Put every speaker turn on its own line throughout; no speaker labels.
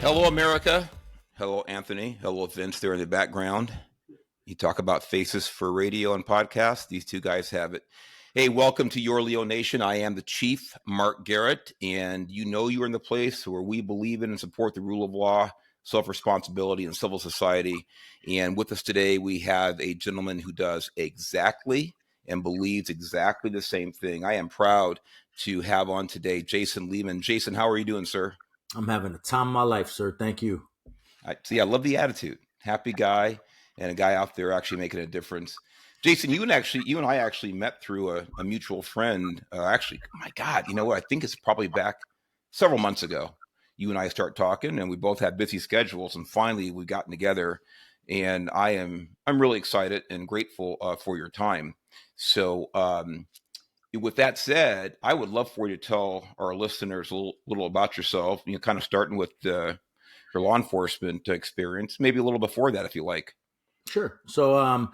Hello, America. Hello, Anthony. Hello, Vince there in the background. You talk about faces for radio and podcast. These two guys have it. Hey, welcome to Your Leo Nation. I am the Chief, Mark Garrett, and you know you're in the place where we believe in and support the rule of law, self-responsibility, and civil society. And with us today, we have a gentleman who does exactly and believes exactly the same thing. I am proud to have on today Jason Lehman. Jason, how are you doing, sir?
I'm having the time of my life, sir. Thank you.
I love the attitude. Happy guy and a guy out there actually making a difference. Jason, you and I actually met through a mutual friend. My God, you know what? I think it's probably back several months ago. You and I start talking, and we both had busy schedules, and finally we've gotten together. And I'm really excited and grateful for your time. So, with that said, I would love for you to tell our listeners a little about yourself. You know, kind of starting with your law enforcement experience, maybe a little before that, if you like.
Sure. So I'm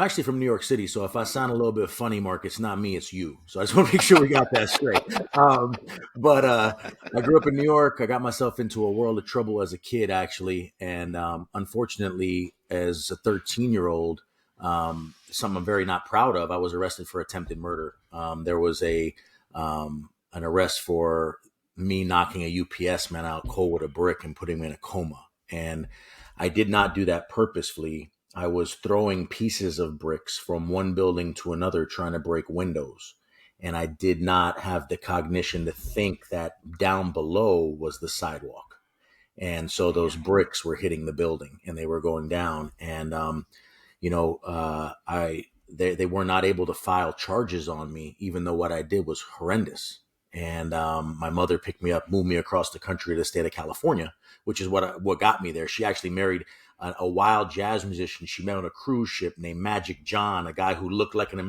actually from New York City. So if I sound a little bit funny, Mark, it's not me, it's you. So I just want to make sure we got that straight. But I grew up in New York. I got myself into a world of trouble as a kid, actually. And unfortunately, as a 13-year-old, something I'm very not proud of, I was arrested for attempted murder. There was an arrest for me knocking a UPS man out cold with a brick and putting him in a coma. And I did not do that purposefully. I was throwing pieces of bricks from one building to another trying to break windows. And I did not have the cognition to think that down below was the sidewalk. And so those bricks were hitting the building and they were going down. And, they were not able to file charges on me, even though what I did was horrendous. And my mother picked me up, moved me across the country to the state of California, which is what got me there. She actually married a wild jazz musician she met on a cruise ship named Magic John, a guy who looked like an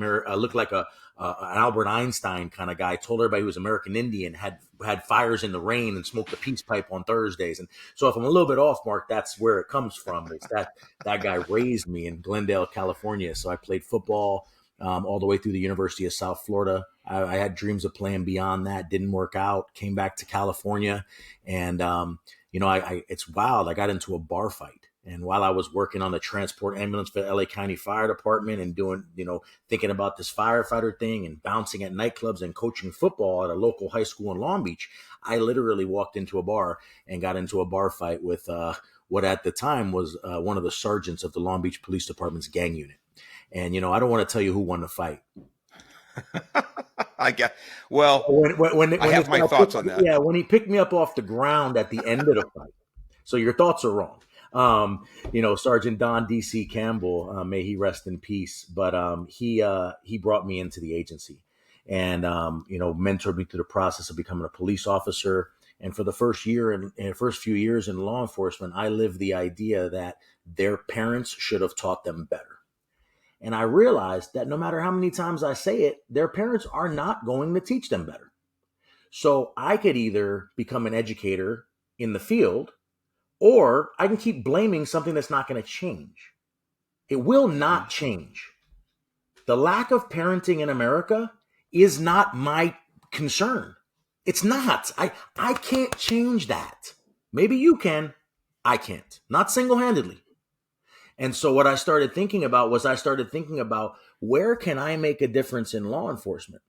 Albert Einstein kind of guy. Told everybody he was American Indian, had fires in the rain, and smoked a peace pipe on Thursdays. And so, if I'm a little bit off, Mark, that's where it comes from. It's that guy raised me in Glendale, California. So I played football all the way through the University of South Florida. I had dreams of playing beyond that. Didn't work out. Came back to California, and it's wild. I got into a bar fight. And while I was working on the transport ambulance for the LA County Fire Department and doing, thinking about this firefighter thing and bouncing at nightclubs and coaching football at a local high school in Long Beach, I literally walked into a bar and got into a bar fight with what at the time was one of the sergeants of the Long Beach Police Department's gang unit. And, I don't want to tell you who won the fight.
I have my thoughts on that.
Yeah, when he picked me up off the ground at the end of the fight. So your thoughts are wrong. Sergeant Don D.C. Campbell, may he rest in peace. But he brought me into the agency and, mentored me through the process of becoming a police officer. And for the first few years in law enforcement, I lived the idea that their parents should have taught them better. And I realized that no matter how many times I say it, their parents are not going to teach them better. So I could either become an educator in the field, or I can keep blaming something that's not going to change. It will not change. The lack of parenting in America is not my concern. It's not. I can't change that. Maybe you can. I can't. Not single-handedly. And so what I started thinking about where can I make a difference in law enforcement?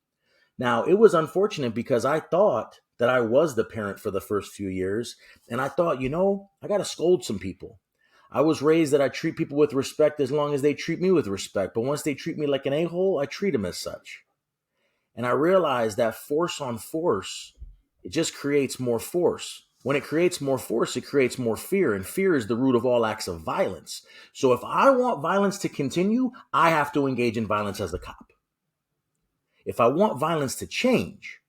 Now, it was unfortunate because I thought that I was the parent for the first few years. And I thought, I got to scold some people. I was raised that I treat people with respect as long as they treat me with respect. But once they treat me like an a-hole, I treat them as such. And I realized that force on force, it just creates more force. When it creates more force, it creates more fear. And fear is the root of all acts of violence. So if I want violence to continue, I have to engage in violence as a cop. If I want violence to change,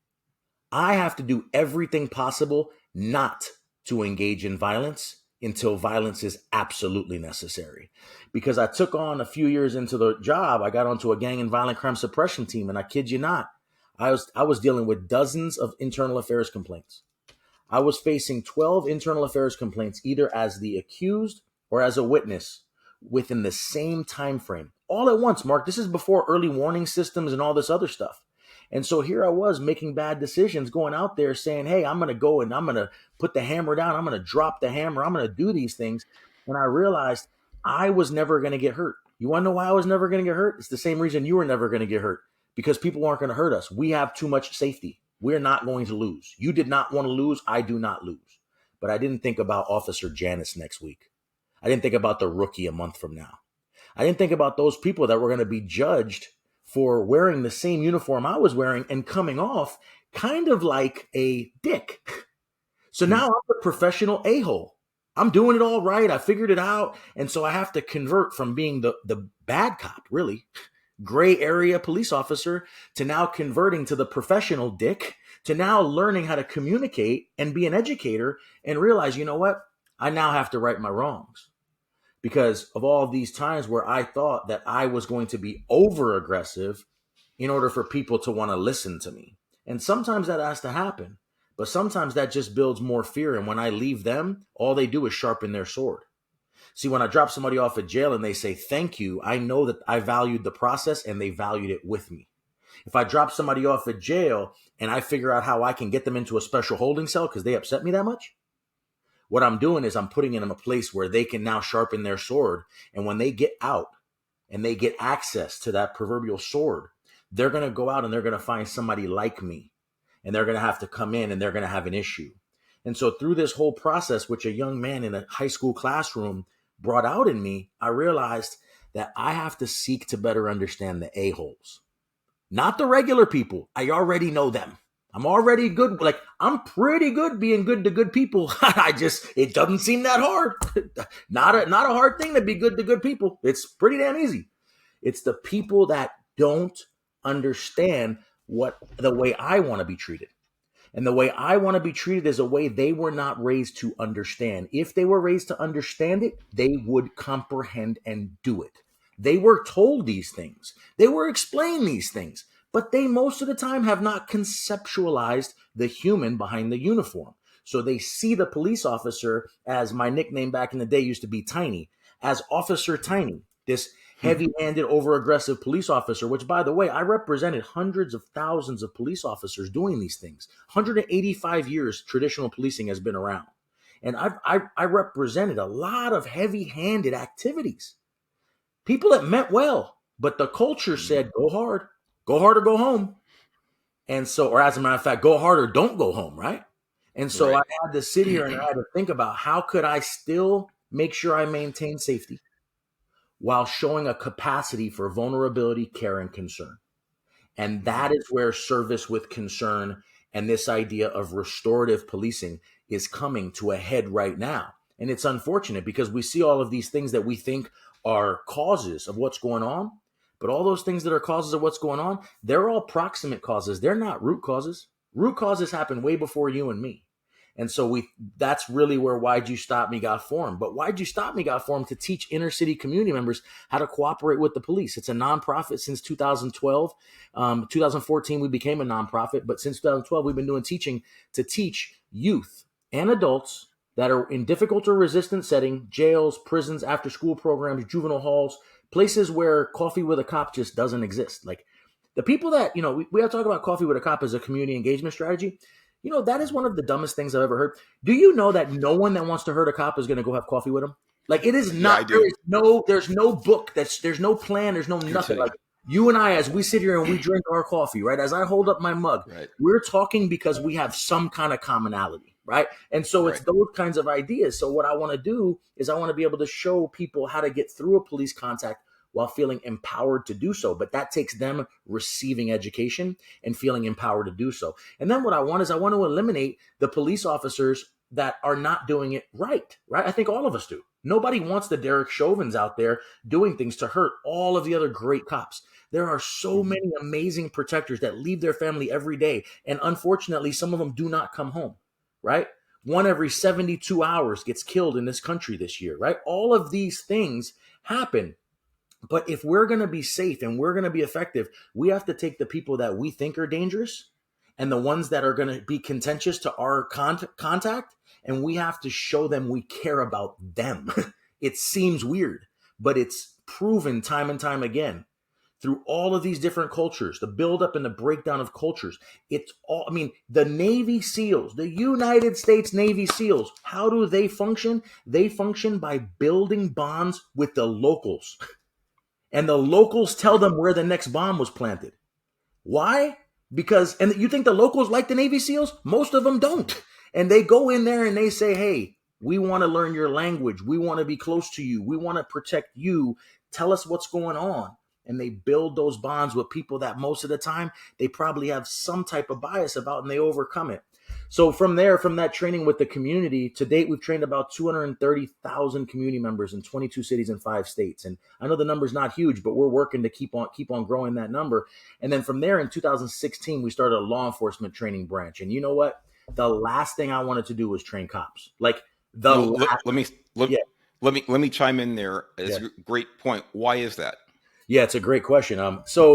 I have to do everything possible not to engage in violence until violence is absolutely necessary. Because I took on a few years into the job, I got onto a gang and violent crime suppression team. And I kid you not, I was dealing with dozens of internal affairs complaints. I was facing 12 internal affairs complaints, either as the accused or as a witness within the same time frame. All at once, Mark. This is before early warning systems and all this other stuff. And so here I was making bad decisions, going out there saying, hey, I'm going to go and I'm going to put the hammer down. I'm going to drop the hammer. I'm going to do these things. And I realized I was never going to get hurt. You want to know why I was never going to get hurt? It's the same reason you were never going to get hurt, because people aren't going to hurt us. We have too much safety. We're not going to lose. You did not want to lose. I do not lose. But I didn't think about Officer Janice next week. I didn't think about the rookie a month from now. I didn't think about those people that were going to be judged for wearing the same uniform I was wearing and coming off kind of like a dick. So now I'm a professional a-hole. I'm doing it all right. I figured it out. And so I have to convert from being the bad cop, really, gray area police officer, to now converting to the professional dick, to now learning how to communicate and be an educator and realize, you know what? I now have to right my wrongs because of all of these times where I thought that I was going to be over aggressive in order for people to want to listen to me. And sometimes that has to happen, but sometimes that just builds more fear. And when I leave them, all they do is sharpen their sword. See, when I drop somebody off at jail and they say, thank you, I know that I valued the process and they valued it with me. If I drop somebody off at jail and I figure out how I can get them into a special holding cell because they upset me that much, what I'm doing is I'm putting them in a place where they can now sharpen their sword. And when they get out and they get access to that proverbial sword, they're going to go out and they're going to find somebody like me. And they're going to have to come in and they're going to have an issue. And so through this whole process, which a young man in a high school classroom brought out in me, I realized that I have to seek to better understand the a-holes, not the regular people. I already know them. I'm already good. Like, I'm pretty good being good to good people. It doesn't seem that hard. Not a hard thing to be good to good people. It's pretty damn easy. It's the people that don't understand the way I want to be treated. And the way I want to be treated is a way they were not raised to understand. If they were raised to understand it, they would comprehend and do it. They were told these things. They were explained these things, but they most of the time have not conceptualized the human behind the uniform. So they see the police officer, as my nickname back in the day used to be Tiny, as Officer Tiny, this heavy-handed, over-aggressive police officer, which, by the way, I represented hundreds of thousands of police officers doing these things. 185 years traditional policing has been around. And I represented a lot of heavy-handed activities. People that meant well, but the culture said, go hard or go home. And so, or as a matter of fact, go hard or don't go home, right? And so
Right.
I had to sit here and I had to think about how could I still make sure I maintain safety while showing a capacity for vulnerability, care, and concern. And that is where service with concern and this idea of restorative policing is coming to a head right now. And it's unfortunate because we see all of these things that we think are causes of what's going on. But all those things that are causes of what's going on, they're all proximate causes. They're not root causes. Root causes happen way before you and me. And so that's really where Why'd You Stop Me got formed. But Why'd You Stop Me got formed to teach inner city community members how to cooperate with the police. It's a nonprofit since 2012. 2014, we became a nonprofit. But since 2012, we've been doing teaching to teach youth and adults that are in difficult or resistant setting, jails, prisons, after school programs, juvenile halls, places where coffee with a cop just doesn't exist. Like the people that, we have to talk about coffee with a cop as a community engagement strategy. That is one of the dumbest things I've ever heard. Do you know that no one that wants to hurt a cop is going to go have coffee with him? Like it is not,
Yeah, I do.
there's no book, there's no plan, there's no nothing. Like you and I, as we sit here and we drink our coffee, right? As I hold up my mug,
Right.
we're talking because we have some kind of commonality, right? And so it's those kinds of ideas. So what I want to do is I want to be able to show people how to get through a police contact while feeling empowered to do so. But that takes them receiving education and feeling empowered to do so. And then what I want to eliminate the police officers that are not doing it right? I think all of us do. Nobody wants the Derek Chauvins out there doing things to hurt all of the other great cops. There are so many amazing protectors that leave their family every day. And unfortunately, some of them do not come home, right? 1 every 72 hours gets killed in this country this year, right? All of these things happen. But if we're going to be safe and we're going to be effective, we have to take the people that we think are dangerous and the ones that are going to be contentious to our contact, and we have to show them we care about them. It seems weird, but it's proven time and time again through all of these different cultures, the buildup and the breakdown of cultures. It's all, I mean, the Navy SEALs, the United States Navy SEALs, how do they function? They function by building bonds with the locals. And the locals tell them where the next bomb was planted. Why? Because, and you think the locals like the Navy SEALs? Most of them don't. And they go in there and they say, hey, we want to learn your language. We want to be close to you. We want to protect you. Tell us what's going on. And they build those bonds with people that most of the time they probably have some type of bias about, and they overcome it. So from there, from that training with the community, to date, we've trained about 230,000 community members in 22 cities and 5 states. And I know the number's not huge, but we're working to keep on growing that number. And then from there, in 2016, we started a law enforcement training branch. And you know what? The last thing I wanted to do was train cops. Like the
No,
last, yeah.
let me chime in there. It's
Yeah.
a great point. Why is that?
Yeah, it's a great question. Most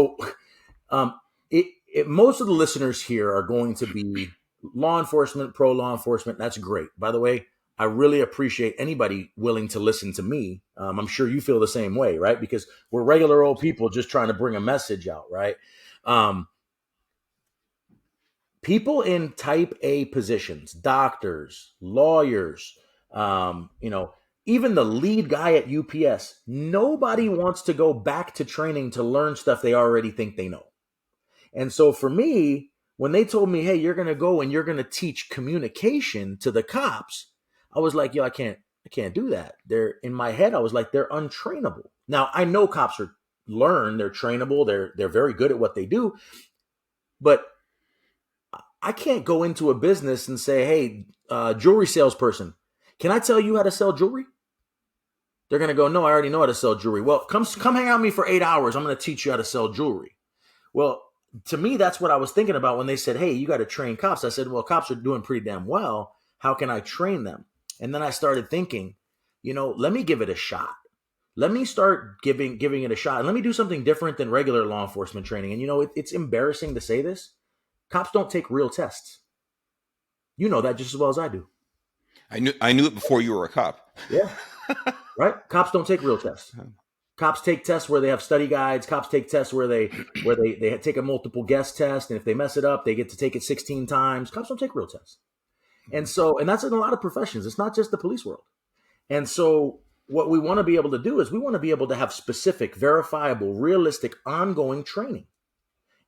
of the listeners here are going to be law enforcement, pro law enforcement. That's great. By the way, I really appreciate anybody willing to listen to me. I'm sure you feel the same way, right? Because we're regular old people just trying to bring a message out, right? People in type A positions, doctors, lawyers, even the lead guy at UPS, nobody wants to go back to training to learn stuff they already think they know. And so for me, when they told me, hey, you're going to go and you're going to teach communication to the cops, I was like, yo, I can't do that. They're in my head. I was like, they're untrainable. Now I know cops they're trainable. They're very good at what they do, but I can't go into a business and say, hey, jewelry salesperson, can I tell you how to sell jewelry? They're going to go, no, I already know how to sell jewelry. Well, come hang out with me for 8 hours. I'm going to teach you how to sell jewelry. Well, to me, that's what I was thinking about when they said, hey, you got to train cops. I said, well, cops are doing pretty damn well. How can I train them? And then I started thinking, let me give it a shot. Let me start giving it a shot. And let me do something different than regular law enforcement training. And, it's embarrassing to say this. Cops don't take real tests. You know that just as well as I do.
I knew it before you were a cop.
Yeah. Right? Cops don't take real tests. Cops take tests where they have study guides. Cops take tests where they take a multiple guess test, and if they mess it up, they get to take it 16 times. Cops don't take real tests. And that's in a lot of professions. It's not just the police world. And so what we want to be able to do is we want to be able to have specific, verifiable, realistic, ongoing training.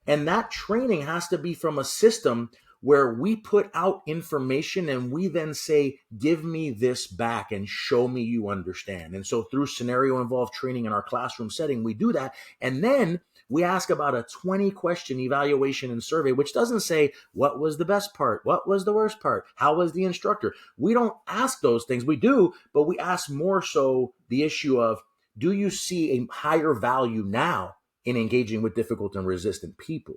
And that training has to be from a system where we put out information and we then say, give me this back and show me you understand. And so through scenario involved training in our classroom setting, we do that. And then we ask about a 20-question evaluation and survey, which doesn't say, what was the best part? What was the worst part? How was the instructor? We don't ask those things. We do, but we ask more so the issue of, do you see a higher value now in engaging with difficult and resistant people?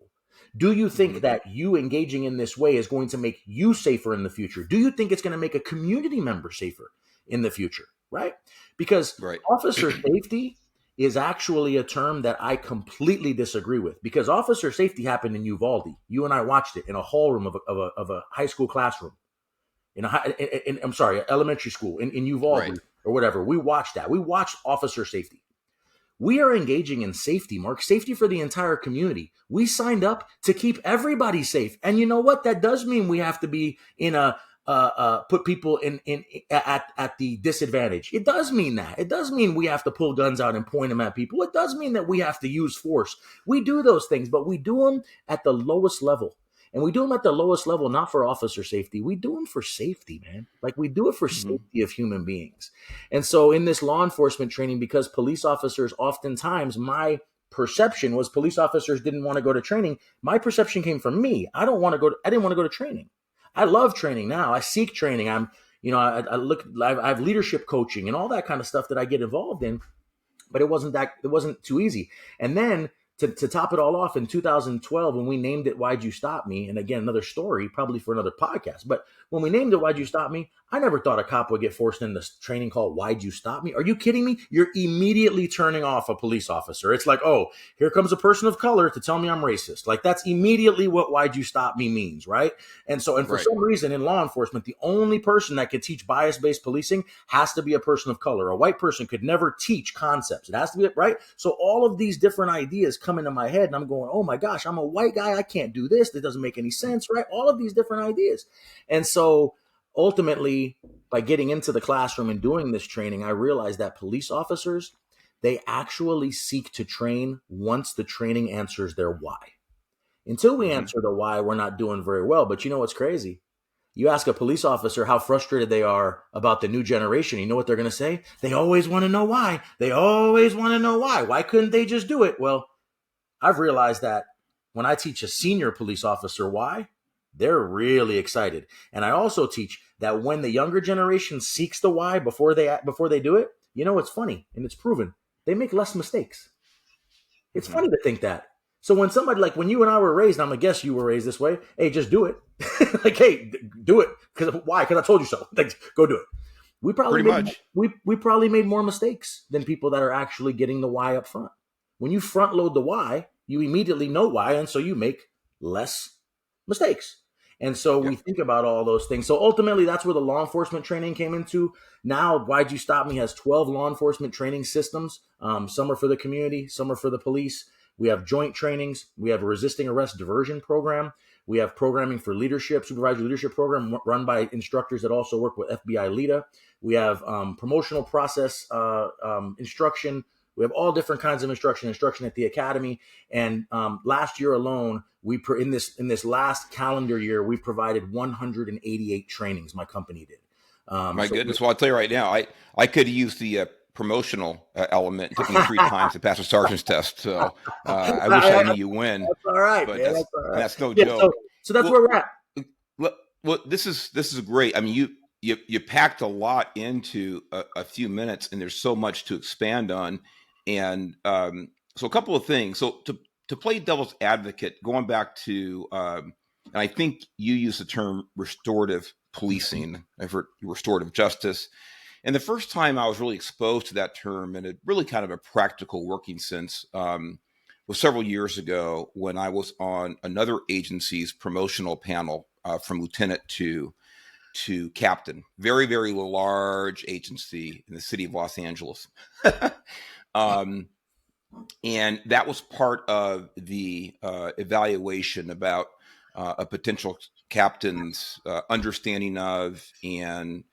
Do you think that you engaging in this way is going to make you safer in the future? Do you think it's going to make a community member safer in the future? Right? Because officer safety is actually a term that I completely disagree with, because officer safety happened in Uvalde. You and I watched it in a hall room of a high school classroom, elementary school in Uvalde or whatever. We watched that. We watched officer safety. We are engaging in safety, Mark, safety for the entire community. We signed up to keep everybody safe. And you know what? That does mean we have to be in put people at the disadvantage. It does mean that. It does mean we have to pull guns out and point them at people. It does mean that we have to use force. We do those things, but we do them at the lowest level. And we do them at the lowest level, not for officer safety. We do them for safety, man. Like we do it for safety of human beings. And so in this law enforcement training, because police officers oftentimes, my perception was police officers didn't want to go to training. My perception came from me. I didn't want to go to training. I love training now. I seek training. I have leadership coaching and all that kind of stuff that I get involved in, but it wasn't too easy. And then to top it all off, in 2012, when we named it Why'd You Stop Me? And again, another story, probably for another podcast. But when we named it Why'd You Stop Me? I never thought a cop would get forced into this training called Why'd You Stop Me? Are you kidding me? You're immediately turning off a police officer. It's like, oh, here comes a person of color to tell me I'm racist. Like that's immediately what Why'd You Stop Me means, right? And for some reason in law enforcement, the only person that could teach bias-based policing has to be a person of color. A white person could never teach concepts. It has to be, right? So all of these different ideas come into my head and I'm going, oh my gosh, I'm a white guy. I can't do this. That doesn't make any sense, right? All of these different ideas. And so ultimately, by getting into the classroom and doing this training, I realized that police officers, they actually seek to train once the training answers their why. Until we
Mm-hmm.
answer the why, we're not doing very well. But you know what's crazy? You ask a police officer how frustrated they are about the new generation. You know what they're going to say? They always want to know why. They always want to know why. Why couldn't they just do it? Well, I've realized that when I teach a senior police officer why, they're really excited. And I also teach that when the younger generation seeks the why before they do it, you know, it's funny and it's proven. They make less mistakes. It's
Mm-hmm.
funny to think that. So when somebody, like when you and I were raised, I'm gonna guess you were raised this way. Hey, just do it. Like, hey, do it. Because why? Because I told you so. Like, go do it. We probably
Pretty
made
much.
we probably made more mistakes than people that are actually getting the why up front. When you front load the why, you immediately know why, and so you make less mistakes. And so we
Yep.
think about all those things. So ultimately, that's where the law enforcement training came into. Now, Why'd You Stop Me has 12 law enforcement training systems. Some are for the community, some are for the police. We have joint trainings. We have a resisting arrest diversion program. We have programming for leadership, supervisory leadership program run by instructors that also work with FBI LEDA. We have promotional process instruction. We have all different kinds of instruction at the academy. And last year alone, in this last calendar year, we provided 188 trainings. My company did.
My goodness. Well, I'll tell you right now, I could use the promotional element. It took me 3 times to pass a sergeant's test. So I wish I knew you win,
That's all right,
but
man. That's all right.
that's no
Yeah. So,
joke.
so that's
Well,
where we're at.
well, this is great. I mean, you packed a lot into a few minutes, and there's so much to expand on. And so, a couple of things. So, to play devil's advocate, going back to, and I think you use the term restorative policing. I've heard restorative justice. And the first time I was really exposed to that term in a really kind of a practical working sense was several years ago when I was on another agency's promotional panel from lieutenant to captain. Very, very large agency in the city of Los Angeles. um, and that was part of the evaluation about a potential captain's understanding of and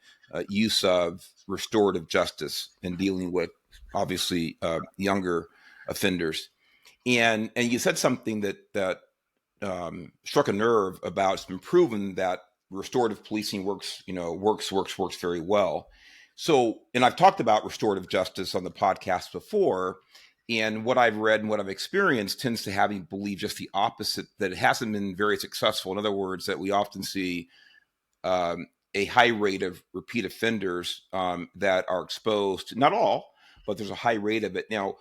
use of restorative justice in dealing with obviously younger offenders. And you said something that struck a nerve about. It's been proven that restorative policing works very well. So, and I've talked about restorative justice on the podcast before. And what I've read and what I've experienced tends to have me believe just the opposite, that it hasn't been very successful. In other words, that we often see a high rate of repeat offenders that are exposed, not all, but there's a high rate of it. Now,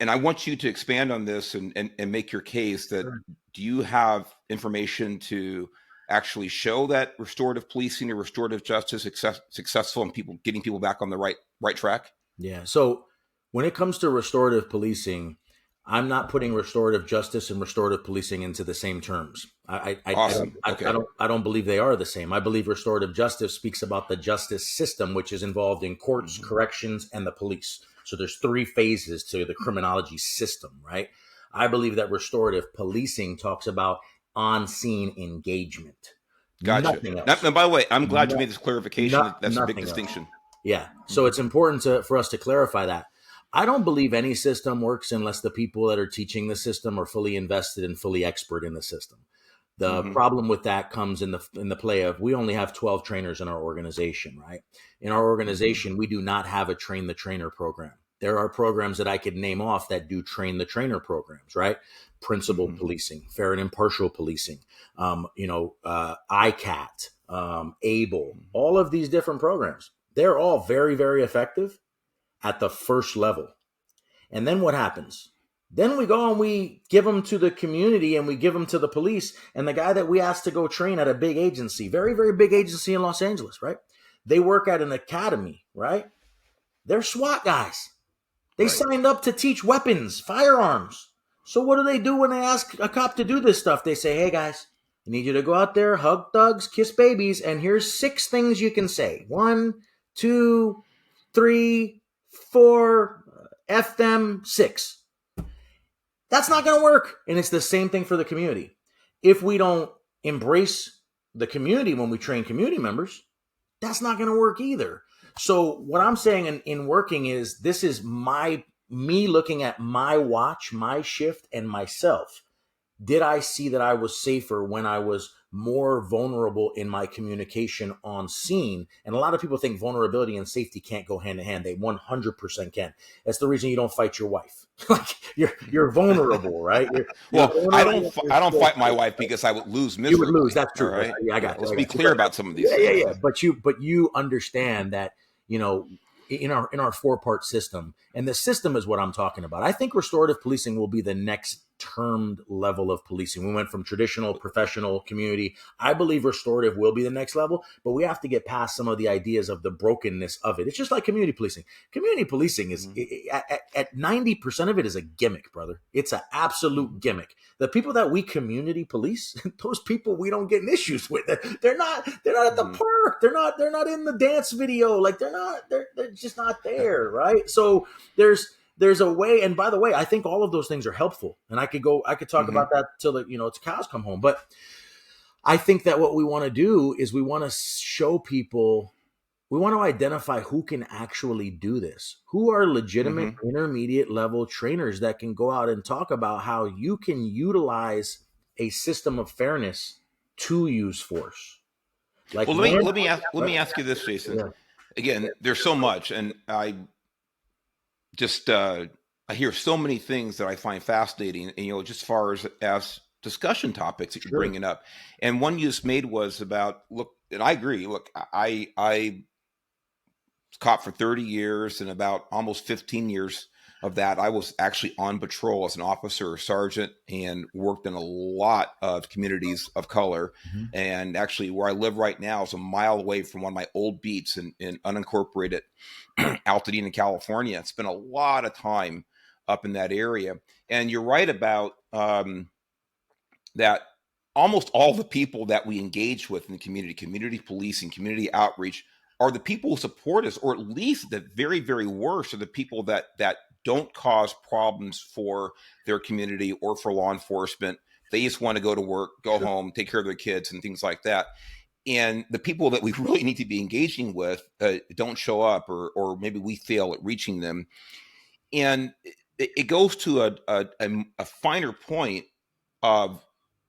and I want you to expand on this and make your case that, do you have information to actually show that restorative policing or restorative justice is successful in getting people back on the right track?
Yeah. So when it comes to restorative policing, I'm not putting restorative justice and restorative policing into the same terms.
Awesome. Okay.
I don't believe they are the same. I believe restorative justice speaks about the justice system, which is involved in courts,
Mm-hmm.
corrections, and the police. So there's 3 phases to the criminology system, right? I believe that restorative policing talks about on-scene engagement.
Gotcha.
Nothing
Now,
else.
and by the way, I'm glad you
No,
made this clarification. That's a big
nothing else.
distinction.
Yeah. So
Mm-hmm.
it's important for us to clarify that. I don't believe any system works unless the people that are teaching the system are fully invested and fully expert in the system. The
Mm-hmm.
problem with that comes in the play of, we only have 12 trainers in our organization, right? In our organization, we do not have a train the trainer program. There are programs that I could name off that do train the trainer programs, right? Principal
Mm-hmm.
policing, fair and impartial policing, ICAT, ABLE, all of these different programs. They're all very, very effective at the first level. And then what happens? Then we go and we give them to the community and we give them to the police. And the guy that we asked to go train at a big agency, very, very big agency in Los Angeles, right? They work at an academy, right? They're SWAT guys. They
Right.
signed up to teach weapons, firearms. So what do when they ask a cop to do this stuff? They say, hey guys, I need you to go out there, hug thugs, kiss babies, and here's 6 things you can say. 1, 2, 3, 4, F them, 6. That's not going to work. And it's the same thing for the community. If we don't embrace the community when we train community members, that's not going to work either. So what I'm saying in working is, this is me looking at my watch, my shift, and myself. Did I see that I was safer when I was more vulnerable in my communication on scene? And a lot of people think vulnerability and safety can't go hand in hand. They 100% can. That's the reason you don't fight your wife. Like, you're vulnerable, right? You're
Well,
vulnerable.
I don't fight my wife because I would lose
You would lose.
miserably.
That's
All
true.
right.
Yeah, I
Yeah.
got you.
Let's
I
be
got you.
clear about some of these
Yeah,
things.
yeah. But you understand that, in our 4-part system, and the system is what I'm talking about. I think restorative policing will be the next termed level of policing. We went from traditional, professional, community. I believe restorative will be the next level, but we have to get past some of the ideas of the brokenness of it. It's just like community policing. Community policing is at 90% of it is a gimmick, brother. It's an absolute gimmick. The people that we community police, those people we don't get in issues with. They're not at the park. They're not in the dance video. Like, they're just not there, right? So there's a way. And by the way, I think all of those things are helpful. And I could talk about that till it's cows come home. But I think that what we want to do is we want to show people, we want to identify who can actually do this, who are legitimate intermediate level trainers that can go out and talk about how you can utilize a system of fairness to use force. Like,
Well,
when,
let me ask you this, Jason.
yeah,
Again, there's so much, and I just I hear so many things that I find fascinating, and just as far as discussion topics that you're
sure.
bringing up. And one you just made was about, look, and I agree. Look, I was caught for 30 years, and about almost 15 years of that, I was actually on patrol as an officer or sergeant, and worked in a lot of communities of color. And actually, where I live right now is a mile away from one of my old beats in unincorporated Altadena, California. I spent a lot of time up in that area. And you're right about that. Almost all the people that we engage with in the community policing, community outreach, are the people who support us, or at least the very, very worst are the people that don't cause problems for their community or for law enforcement. They just want to go to work, go home, take care of their kids and things like that. And the people that we really need to be engaging with don't show up, or maybe we fail at reaching them. And it goes to a finer point of,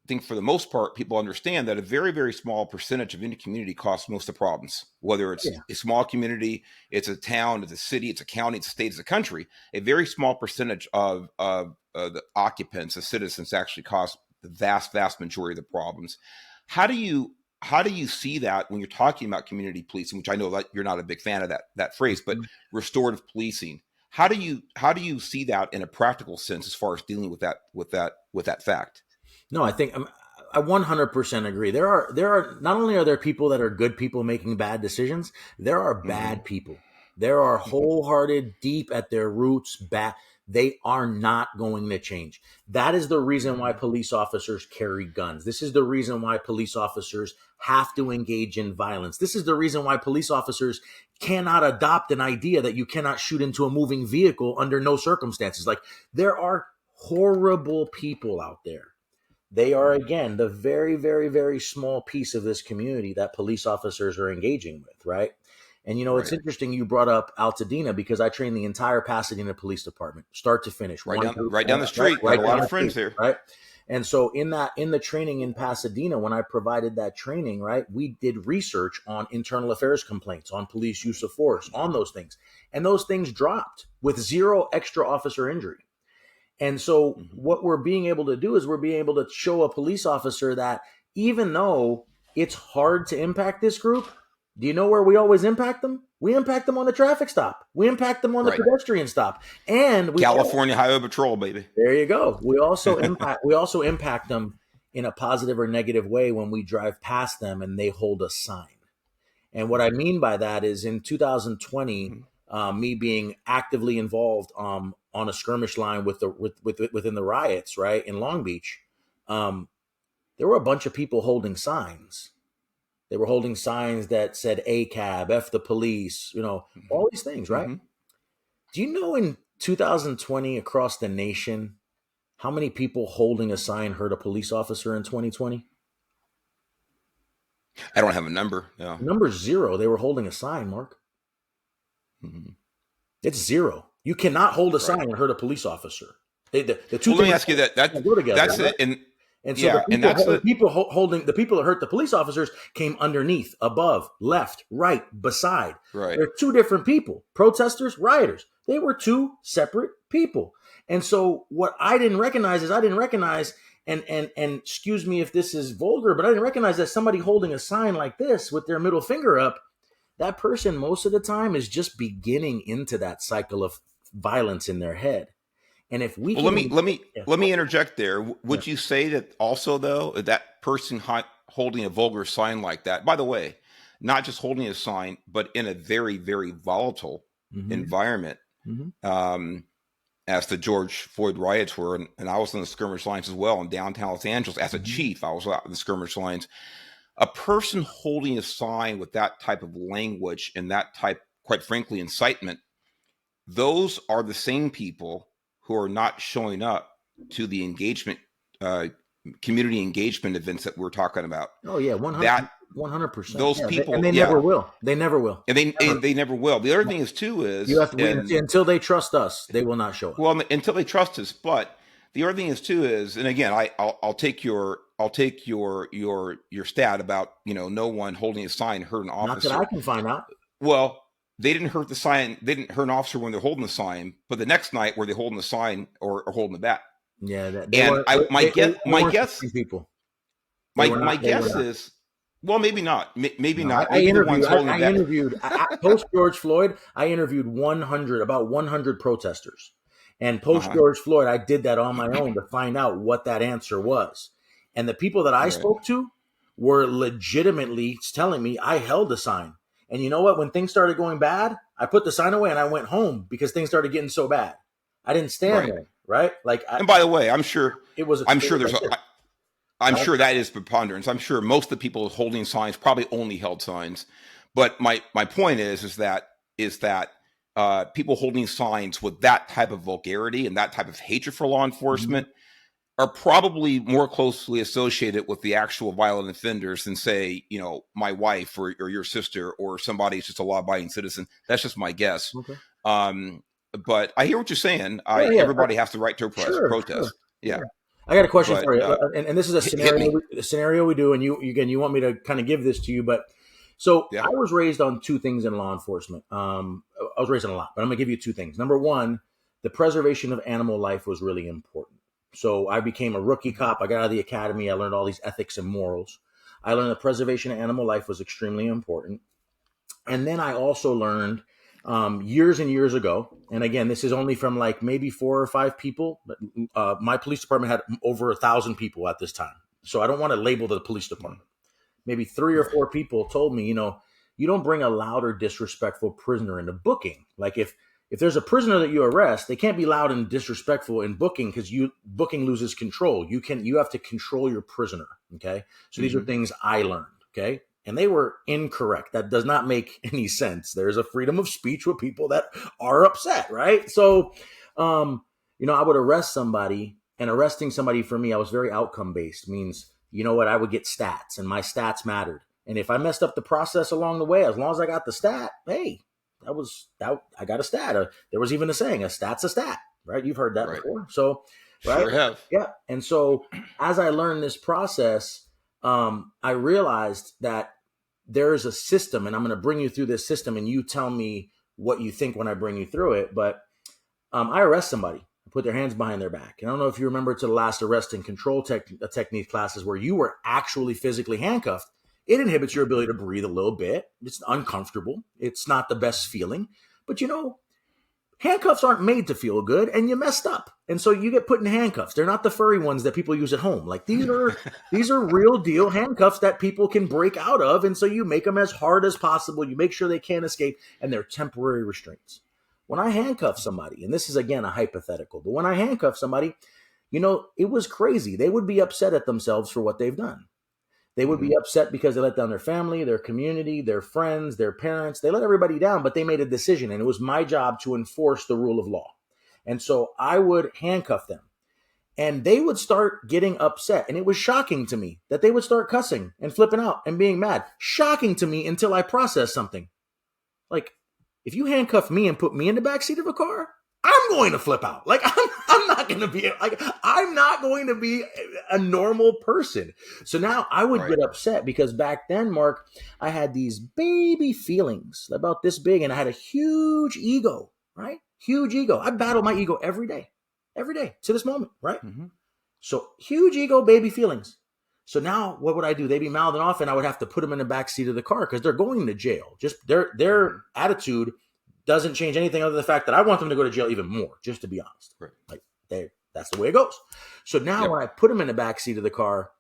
I think for the most part, people understand that a very, very small percentage of any community costs most of the problems, whether it's a small community, it's a town, it's a city, it's a county, it's a state, it's a country. A very small percentage of the occupants, the citizens, actually cause the vast, vast majority of the problems. How do you see that when you're talking about community policing, which I know that you're not a big fan of that phrase, but restorative policing? How do you see that in a practical sense as far as dealing with that fact?
No, I think I 100% agree. There are not only are there people that are good people making bad decisions, there are bad people. There are wholehearted, deep at their roots, bad. They are not going to change. That is the reason why police officers carry guns. This is the reason why police officers have to engage in violence. This is the reason why police officers cannot adopt an idea that you cannot shoot into a moving vehicle under no circumstances. Like, there are horrible people out there. They are, again, the very, very, very small piece of this community that police officers are engaging with, right? And, it's interesting you brought up Altadena, because I trained the entire Pasadena Police Department, start to finish.
Right down the street. Got a lot of friends here.
Right? And so in the training in Pasadena, when I provided that training, right, we did research on internal affairs complaints, on police use of force, on those things. And those things dropped with zero extra officer injury. And so what we're being able to do is we're being able to show a police officer that even though it's hard to impact this group, do you know where we always impact them? We impact them on the traffic stop. We impact them on the pedestrian stop. And we
California Highway Patrol, baby.
There you go. We also impact them in a positive or negative way when we drive past them and they hold a sign. And what I mean by that is, in 2020, me being actively involved on a skirmish line within the riots, right, in Long Beach, there were a bunch of people holding signs. They were holding signs that said ACAB, F the police, all these things, right? Do you know in 2020 across the nation, How many people holding a sign hurt a police officer in 2020?
I don't have a number. No.
Number zero. They were holding a sign, Mark.
Mhm.
It's zero. You cannot hold a
Right.
sign and hurt a police officer. The two
Well, let me
things
ask you that.
go together,
That's
right?
it. And
And so
yeah, and that's
the
the
people holding the people that hurt the police officers came underneath, above, left, right, beside.
right.
They're two different people. Protesters, rioters. They were two separate people. And so what I didn't recognize is and excuse me if this is vulgar, but I didn't recognize that somebody holding a sign like this with their middle finger up, that person most of the time is just beginning into that cycle of violence in their head. And if we
Well,
can, yeah,
let me interject there.
yeah.
Would you say that also though that person holding a vulgar sign like that? By the way, not just holding a sign, but in a very very volatile
Mm-hmm,
environment,
mm-hmm,
um, as the George Floyd riots were, and I was on the skirmish lines as well in downtown Los Angeles as a
mm-hmm.
chief. I was out in the skirmish lines. A person holding a sign with that type of language and that type, quite frankly, incitement, those are the same people who are not showing up to the engagement, uh, community engagement events that we're talking about.
Oh yeah,
That
100%.
those
Yeah, and
people,
they
yeah,
never will. They never will.
and
Never.
they never will. The other thing is too
You
is,
have to wait
and
until they trust us. They will not show up.
well, until they trust us. But the other thing is too is, and again, I'll take your stat about no one holding a sign hurt an
Not that I
officer.
can find out.
Well, they didn't hurt the sign. They didn't hurt an officer when they're holding the sign, but the next night were they holding the sign or holding the bat?
Yeah, that they
And
weren't.
I
They, they
my
weren't
guess
people. They were
my
not. They were
guess
not.
is, well, maybe not. Maybe
No,
not.
I
Maybe the
interviewed.
ones holding the
I
bat.
interviewed post George Floyd. I interviewed about 100 protesters, and post
Uh-huh.
George Floyd, I did that on my own to find out what that answer was. And the people that I
Right.
spoke to were legitimately telling me I held a sign. And you know what? When things started going bad, I put the sign away and I went home because things started getting so bad. I didn't stand
Right.
there, right? Like
And by the way, I'm sure
it was a.
I'm
It
sure
was
there's
like
a
this,
I'm
right?
sure that is preponderance. I'm sure most of the people holding signs probably only held signs. But my point is that people holding signs with that type of vulgarity and that type of hatred for law
Mhm.
enforcement are probably more closely associated with the actual violent offenders than say, my wife or your sister or somebody who's just a law-abiding citizen. That's just my guess.
Okay.
Um, but I hear what you're saying.
Yeah, yeah.
Everybody has the right to
Sure, sure.
protest.
Yeah.
Yeah,
I got a question
but
for you, and this is
hit me.
a scenario we do, and you again, you want me to kind of give this to you, but so
Yeah.
I was raised on two things in law enforcement. I was raised on a lot, but I'm gonna give you two things. Number one, the preservation of animal life was really important. So I became a rookie cop. I got out of the academy. I learned all these ethics and morals. I learned the preservation of animal life was extremely important. And then I also learned years and years ago, and again, this is only from like maybe 4 or 5 people, but my police department had over 1,000 people at this time. So I don't want to label the police department. Maybe three or
Right.
four people told me, you don't bring a loud or disrespectful prisoner into booking. Like if there's a prisoner that you arrest, they can't be loud and disrespectful in booking because booking loses control. You have to control your prisoner. Okay. So these are
Mm-hmm.
things I learned. Okay. And they were incorrect. That does not make any sense. There's a freedom of speech with people that are upset, right? So, I would arrest somebody, and arresting somebody for me, I was very outcome based. Means, you know what, I would get stats, and my stats mattered. And if I messed up the process along the way, as long as I got the stat, hey, that. I got a stat. There was even a saying, a stat's a stat, right? You've heard that
Right.
before. So, right,
Sure have.
yeah. And so, as I learned this process, I realized that there is a system, and I'm going to bring you through this system, and you tell me what you think when I bring you through it. But I arrest somebody, I put their hands behind their back. And I don't know if you remember to the last arrest and control technique classes where you were actually physically handcuffed. It inhibits your ability to breathe a little bit. It's uncomfortable. It's not the best feeling. But handcuffs aren't made to feel good, and you messed up. And so you get put in handcuffs. They're not the furry ones that people use at home. Like these are real deal handcuffs that people can break out of. And so you make them as hard as possible. You make sure they can't escape, and they're temporary restraints. When I handcuff somebody, and this is again a hypothetical, but when I handcuff somebody, it was crazy. They would be upset at themselves for what they've done. They would
Mm-hmm.
be upset because they let down their family, their community, their friends, their parents. They let everybody down, but they made a decision, and it was my job to enforce the rule of law. And so I would handcuff them. And they would start getting upset. And it was shocking to me that they would start cussing and flipping out and being mad. Shocking to me until I processed something. Like, if you handcuff me and put me in the backseat of a car, I'm going to flip out. Like, I'm not going to be like, I'm not going to be a normal person. So now I would
Right.
get upset because back then, Mark, I had these baby feelings about this big and I had a huge ego, right? Huge ego. I battle my ego every day to this moment, right?
Mm-hmm.
So huge ego, baby feelings. So now what would I do? They'd be mouthing off and I would have to put them in the back seat of the car because they're going to jail. Just their
Mm-hmm.
attitude doesn't change anything other than the fact that I want them to go to jail even more, just to be honest.
Right.
Like that's the way it goes. So now
Yep.
when I put them in the back seat of the car,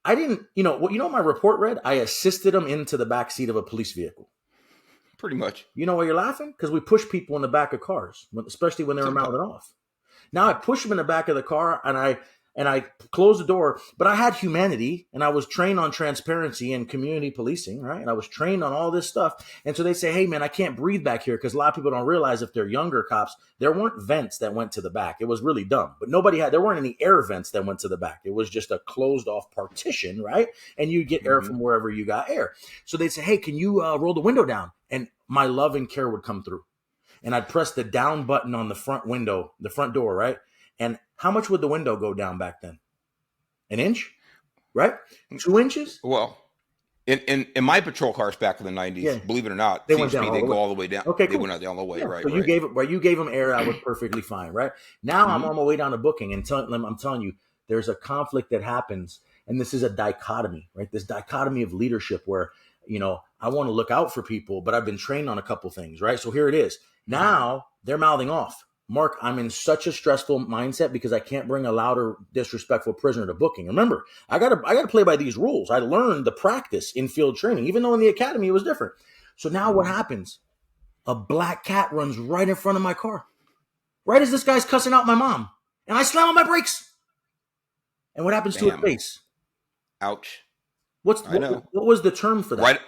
I didn't, what my report read? I assisted them into the back seat of a police vehicle.
Pretty much.
You know why you're laughing? Because we push people in the back of cars, especially when they were
Sometimes.
mouthing off. Now I push them in the back of the car and I close the door, but I had humanity and I was trained on transparency and community policing, right? And I was trained on all this stuff. And so they say, hey man, I can't breathe back here because a lot of people don't realize if they're younger cops, there weren't vents that went to the back. It was really dumb, but there weren't any air vents that went to the back. It was just a closed off partition, right? And you get air
Mm-hmm.
from wherever you got air. So they'd say, hey, can you roll the window down? And my love and care would come through. And I'd press the down button on the front window, the front door, right? And how much would the window go down back then? An inch, right? 2 inches?
Well, in my patrol cars back in the 90s,
Yeah.
believe it or not,
They went down
CHP,
all
they
the
go
way.
all the way down.
Okay,
They
cool.
went out down the way,
Yeah.
right?
So
Right.
you gave them air, I was perfectly fine, right? Now I'm
Mm-hmm.
on my way down to booking and I'm telling you, there's a conflict that happens. And this is a dichotomy, right? This dichotomy of leadership where, I want to look out for people, but I've been trained on a couple things, right? So here it is. Now they're mouthing off. Mark, I'm in such a stressful mindset because I can't bring a loud or disrespectful prisoner to booking. Remember, I gotta play by these rules. I learned the practice in field training, even though in the academy it was different. So now what happens? A black cat runs right in front of my car, right as this guy's cussing out my mom, and I slam on my brakes. And what happens to his
Bam.
face?
Ouch.
What
I know.
what was the term for that?
Right.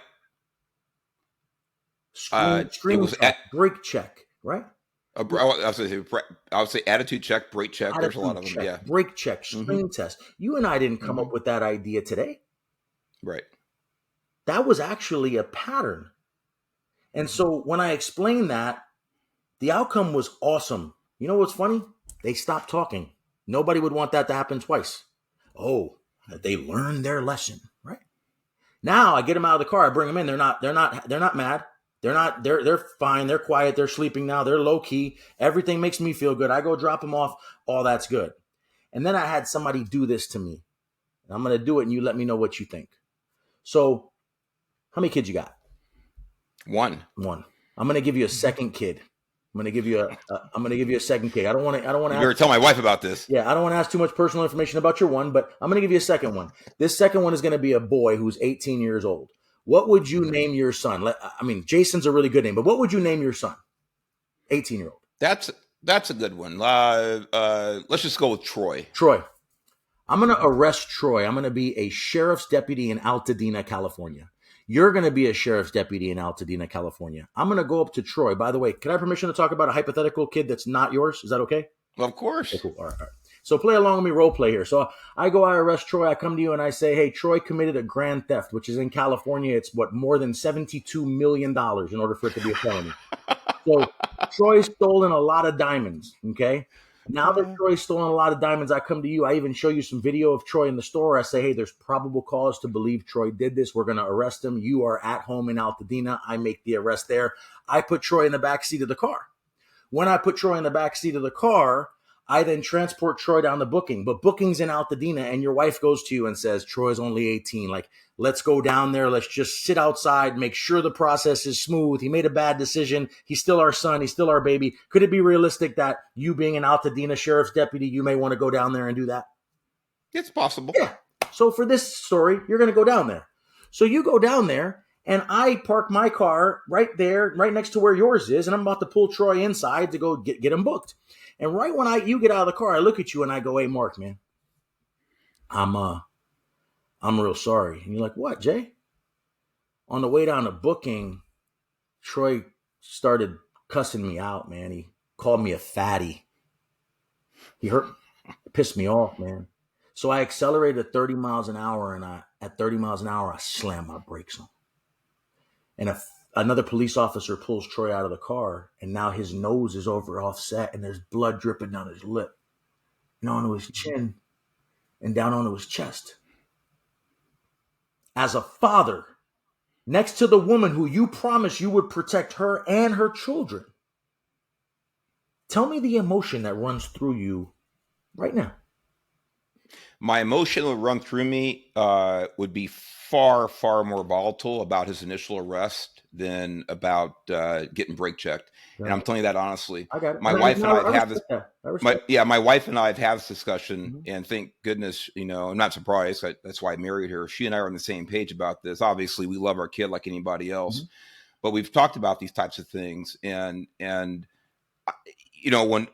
It
Screen
was
check, brake check, right?
I would say attitude check, brake check. There's a lot
Attitude
of them.
check,
Yeah.
brake check,
Mm-hmm.
screen test. You and I didn't come up
Mm-hmm.
with that idea today.
Right.
That was actually a pattern. And so when I explained that, the outcome was awesome. You know what's funny? They stopped talking. Nobody would want that to happen twice. Oh, they learned their lesson, right? Now I get them out of the car. I bring them in. They're not mad. They're fine. They're quiet. They're sleeping now. They're low key. Everything makes me feel good. I go drop them off. All that's good. And then I had somebody do this to me. And I'm going to do it and you let me know what you think. So how many kids you got?
One.
I'm going to give you a second kid. I'm going to give you a second kid. I don't want to
You better tell my wife about this.
Yeah, I don't want to ask too much personal information about your one, but I'm going to give you a second one. This second one is going to be a boy who's 18 years old. What would you name your son? I mean, Jason's a really good name, but what would you name your son? 18-year-old.
That's a good one. Let's just go with Troy.
Troy. I'm going to arrest Troy. I'm going to be a sheriff's deputy in Altadena, California. You're going to be a sheriff's deputy in Altadena, California. I'm going to go up to Troy. By the way, can I have permission to talk about a hypothetical kid that's not yours? Is that okay?
Of course.
Okay, cool. All right. So play along with me, role play here. So I arrest Troy. I come to you and I say, hey, Troy committed a grand theft, which is in California. It's more than $72 million in order for it to be a felony. So Troy's stolen a lot of diamonds. Okay. Now that Troy's stolen a lot of diamonds, I come to you. I even show you some video of Troy in the store. I say, hey, there's probable cause to believe Troy did this. We're going to arrest him. You are at home in Altadena. I make the arrest there. I put Troy in the back seat of the car. When I put Troy in the back seat of the car, I then transport Troy down to booking. But booking's in Altadena, and your wife goes to you and says, Troy's only 18. Like, let's go down there. Let's just sit outside, make sure the process is smooth. He made a bad decision. He's still our son. He's still our baby. Could it be realistic that you being an Altadena sheriff's deputy, you may want to go down there and do that?
It's possible.
Yeah. So for this story, you're going to go down there. So you go down there, and I park my car right there, right next to where yours is, and I'm about to pull Troy inside to go get him booked. And right when you get out of the car, I look at you and I go, hey, Mark, man, I'm real sorry. And you're like, what, Jay? On the way down to booking, Troy started cussing me out, man. He called me a fatty. He hurt It pissed me off, man. So I accelerated at 30 miles an hour, and at 30 miles an hour, I slammed my brakes on. And another police officer pulls Troy out of the car, and now his nose is over offset, and there's blood dripping down his lip and onto his chin and down onto his chest. As a father, next to the woman who you promised you would protect her and her children, tell me the emotion that runs through you right now.
My emotion that would run through me would be far, far more volatile about his initial arrest than about getting brake checked.
Right.
And I'm telling you that honestly.
I got it.
My wife and I have had this. My wife and I have had this discussion,
Mhm.
and thank goodness, I'm not surprised. That's why I married her. She and I are on the same page about this. Obviously, we love our kid like anybody else, but we've talked about these types of things. And when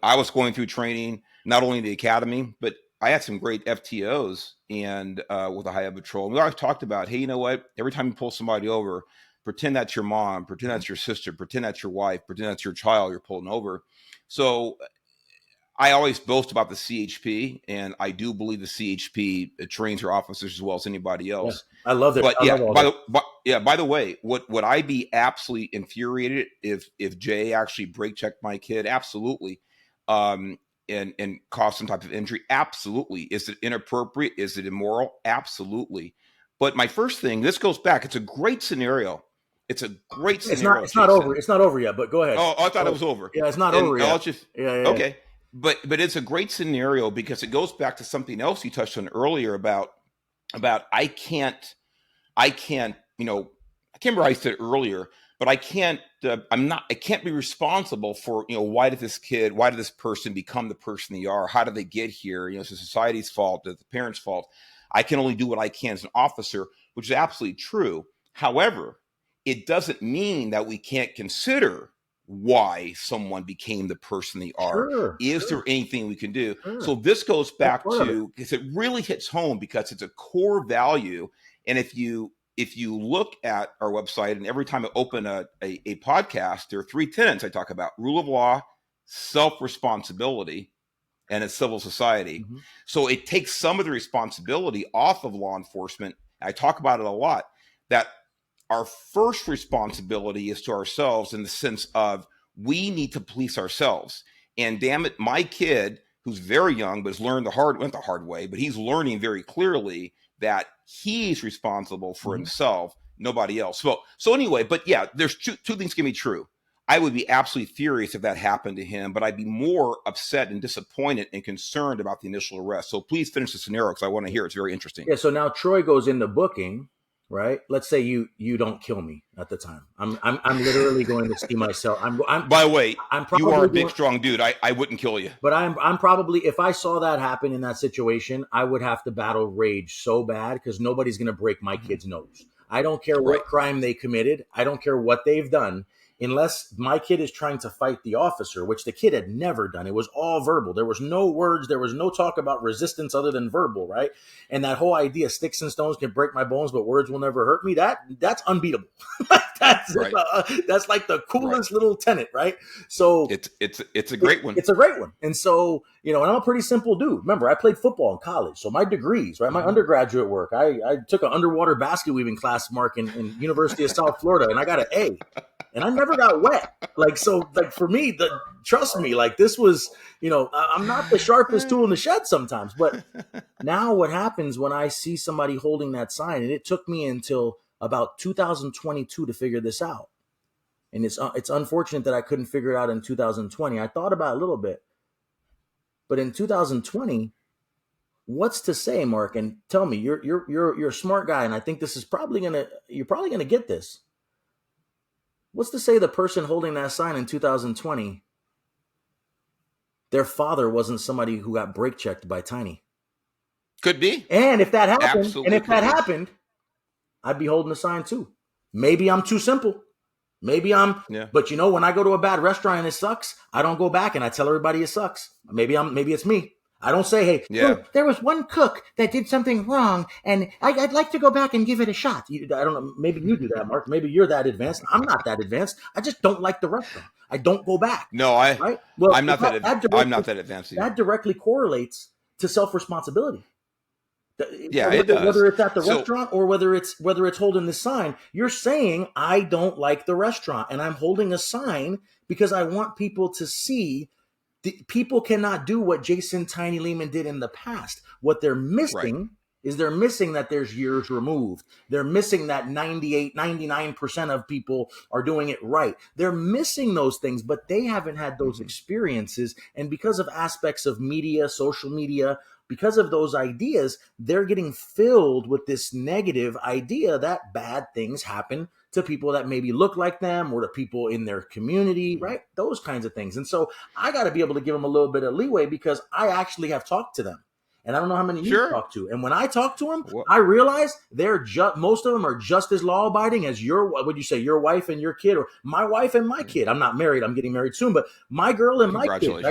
I was going through training, not only in the academy, but I had some great FTOs and with the Highway Patrol. And we always talked about, hey, you know what? Every time you pull somebody over, pretend that's your mom, pretend that's your sister, pretend that's your wife, pretend that's your child you're pulling over. So I always boast about the CHP, and I do believe the CHP trains her officers as well as anybody else.
Yeah, I love it.
But by the way, would I be absolutely infuriated if Jay actually brake checked my kid? Absolutely. And cause some type of injury? Absolutely. Is it inappropriate? Is it immoral? Absolutely. But my first thing, this goes back. It's a great scenario. It's a great scenario.
It's not over. It's not over yet. But go ahead.
Oh, I thought it was over.
Yeah, it's not over yet.
Okay. But it's a great scenario because it goes back to something else you touched on earlier about I can't. I can't remember how I said it earlier, but I can't be responsible for, why did this person become the person they are? How did they get here? It's the society's fault, it's the parents' fault. I can only do what I can as an officer, which is absolutely true. However, it doesn't mean that we can't consider why someone became the person they are. Is there anything we can do? So this goes back to, because it really hits home because it's a core value. And if you look at our website, and every time I open a podcast, there are 3 tenets I talk about: rule of law, self-responsibility, and a civil society. So it takes some of the responsibility off of law enforcement. I talk about it a lot, that our first responsibility is to ourselves, in the sense of we need to police ourselves. And damn it, my kid, who's very young but has learned went the hard way, but he's learning very clearly that he's responsible for himself, nobody else. So anyway, but yeah, there's two things can be true. I would be absolutely furious if that happened to him, but I'd be more upset and disappointed and concerned about the initial arrest. So please finish the scenario because I want to hear it. It's very interesting.
Yeah. So now Troy goes into booking, right? Let's say you don't kill me at the time. I'm literally going to see myself.
By the way, you are a big, strong dude. I wouldn't kill you.
But I'm probably, if I saw that happen in that situation, I would have to battle rage so bad because nobody's going to break my kid's nose. I don't care what crime they committed. I don't care what they've done. Unless my kid is trying to fight the officer, which the kid had never done. It was all verbal. There was no words. There was no talk about resistance other than verbal, right? And that whole idea, sticks and stones can break my bones, but words will never hurt me. That's unbeatable. That's like the coolest little tenet, right? So
it's a great one.
It's a great one. And so, and I'm a pretty simple dude. Remember, I played football in college. So my degrees, right? My undergraduate work, I took an underwater basket weaving class, Mark, in University of South Florida, and I got an A. And I never got wet. For me, trust me, this was, I'm not the sharpest tool in the shed sometimes. But now what happens when I see somebody holding that sign, and it took me until about 2022 to figure this out. And it's unfortunate that I couldn't figure it out in 2020. I thought about it a little bit. But in 2020, what's to say, Mark? And tell me, you're a smart guy, and I think this is you're probably gonna get this. What's to say the person holding that sign in 2020, their father wasn't somebody who got brake checked by Tiny?
Could be.
And if that happened, I'd be holding the sign too. Maybe I'm too simple. Maybe but when I go to a bad restaurant and it sucks, I don't go back and I tell everybody it sucks. Maybe it's me. I don't say, hey, there was one cook that did something wrong, and I'd like to go back and give it a shot. I don't know. Maybe you do that, Mark. Maybe you're that advanced. I'm not that advanced. I just don't like the restaurant. I don't go back.
No,
right? Well,
I'm not that advanced either.
That directly correlates to self-responsibility.
Yeah, it does.
Whether it's at the
So
restaurant or whether it's holding the sign, you're saying I don't like the restaurant, and I'm holding a sign because I want people to see. People cannot do what Jason Tiny Lehman did in the past. What they're
right.
missing is they're missing that there's years removed. They're missing that 98, 99% of people are doing it right. They're missing those things, but they haven't had those
Hmm.
experiences. And because of aspects of media, social media, because of those ideas, they're getting filled with this negative idea that bad things happen to people that maybe look like them or to people in their community,
Hmm.
right? Those kinds of things. And so I got to be able to give them a little bit of leeway because I actually have talked to them. And I don't know how many you
Sure.
talk to. And when I talk to them,
Well,
I realize most of them are just as law abiding as what would you say, your wife and your kid, or my wife and my kid. I'm not married. I'm getting married soon, but my girl and my kids.
congratulations.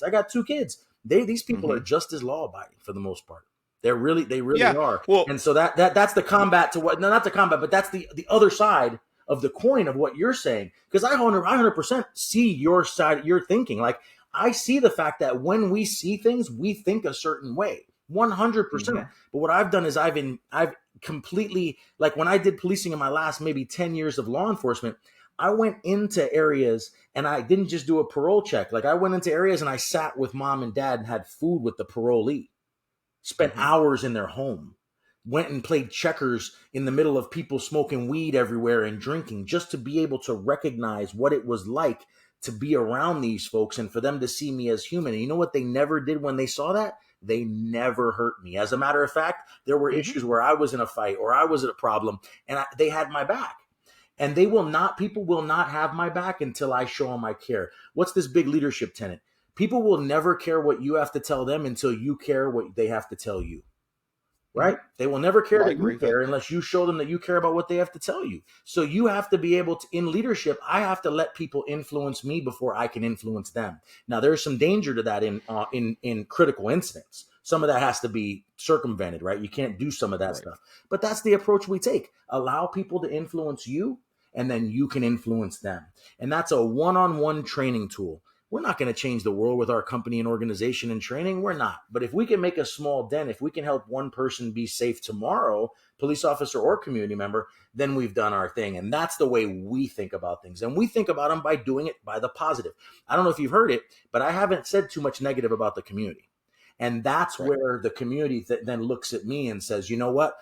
I got two kids. These people are
Hmm.
just as law abiding for the most part. They really
Yeah.
are.
Well,
And so that's the combat to what, no, not the combat, but that's the other side of the coin of what you're saying. Because I 100% see your side, your thinking. Like, I see the fact that when we see things, we think a certain way, 100%.
mhm.
But what I've done is I've completely, like when I did policing in my last maybe 10 years of law enforcement, I went into areas and I didn't just do a parole check. Like, I went into areas and I sat with mom and dad and had food with the parolee, spent
Hmm.
hours in their home, went and played checkers in the middle of people smoking weed everywhere and drinking, just to be able to recognize what it was like to be around these folks and for them to see me as human. And you know what they never did when they saw that? They never hurt me. As a matter of fact, there were
Hmm.
issues where I was in a fight or I was in a problem, and they had my back. And people will not have my back until I show them I care. What's this big leadership tenet? People will never care what you have to tell them until you care what they have to tell you.
Hmm.
Right? They will never care
I
that you
agree with that.
care unless you show them that you care about what they have to tell you. So you have to be able to, in leadership, I have to let people influence me before I can influence them. Now, there's some danger to that in critical incidents. Some of that has to be circumvented, right? You can't do some of that
Right.
stuff. But that's the approach we take. Allow people to influence you, and then you can influence them. And that's a one-on-one training tool. We're not going to change the world with our company and organization and training. We're not. But if we can make a small dent, if we can help one person be safe tomorrow, police officer or community member, then we've done our thing. And that's the way we think about things. And we think about them by doing it by the positive. I don't know if you've heard it, but I haven't said too much negative about the community. And that's
Right.
where the community then looks at me and says, you know what?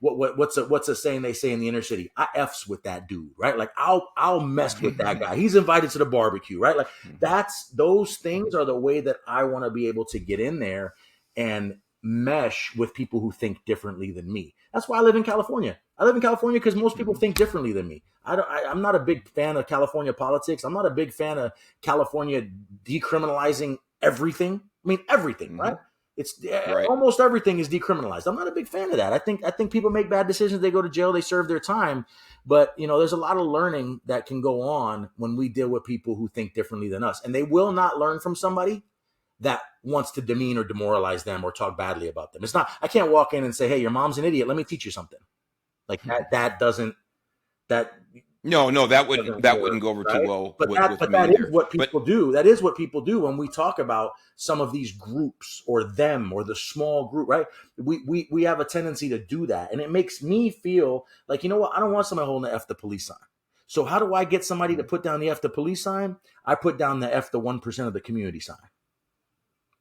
What's a saying they say in the inner city? I F's with that dude, right? Like, I'll mess with that guy. He's invited to the barbecue, right? Like,
Hmm.
that's those things are the way that I want to be able to get in there and mesh with people who think differently than me. That's why I live in California. I live in California because most people
Hmm.
think differently than me. I'm not a big fan of California politics. I'm not a big fan of California decriminalizing everything. I mean, everything,
Hmm.
right? It's
Right.
almost everything is decriminalized. I'm not a big fan of that. I think people make bad decisions. They go to jail. They serve their time. But there's a lot of learning that can go on when we deal with people who think differently than us, and they will not learn from somebody that wants to demean or demoralize them or talk badly about them. It's not. I can't walk in and say, "Hey, your mom's an idiot. Let me teach you something." Like that. That
No, no,
doesn't
that
work,
wouldn't go over too
right?
well
But
with me
that is
either.
what
But
people do. That is what people do when we talk about some of these groups or them or the small group, right? We have a tendency to do that, and it makes me feel like, you know what? I don't want somebody holding the F the police sign. So how do I get somebody to put down the F the police sign? I put down the F the 1% of the community sign.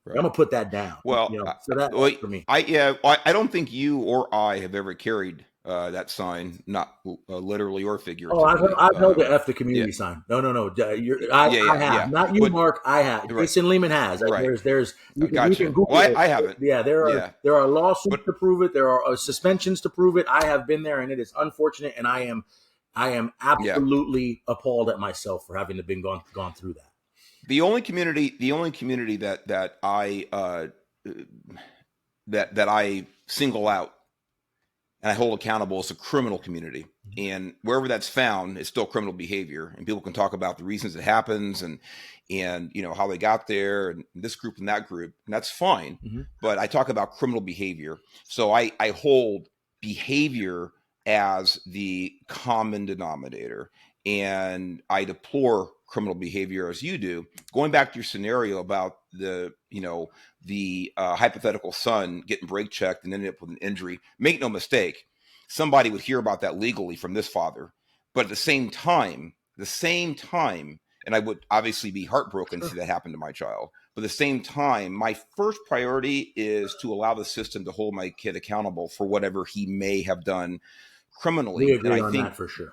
I'm
right.
gonna put that down.
Well,
So
well,
that's for me.
yeah, I don't think you or I have ever carried that sign, not literally or
Oh,
figuratively.
I've held the F the
Yeah,
community sign. No.
yeah,
I
yeah,
have
yeah.
not you,
But
Mark. I have.
right,
Jason Lehman has.
right.
There's you can
Gotcha.
Google
Well,
it.
I haven't.
Yeah,
Yeah,
there are lawsuits
but
to prove it. There are suspensions to prove it. I have been there, and it is unfortunate. And I am
yeah.
absolutely appalled at myself for having to been gone through that.
The only community that I that I single out and I hold accountable is a criminal community. And wherever that's found, it's still criminal behavior, and people can talk about the reasons it happens and how they got there and this group and that group, and that's fine.
Mm-hmm.
But I talk about criminal behavior, so I hold behavior as the common denominator. and I deplore criminal behavior as you do. Going back to your scenario about the hypothetical son getting brake checked and ended up with an injury, make no mistake, somebody would hear about that legally from this father. But at the same time, and I would obviously be heartbroken to see that happen to my child. But at the same time, my first priority is to allow the system to hold my kid accountable for whatever he may have done
We
criminally. And
agree
I
on
think,
that for sure.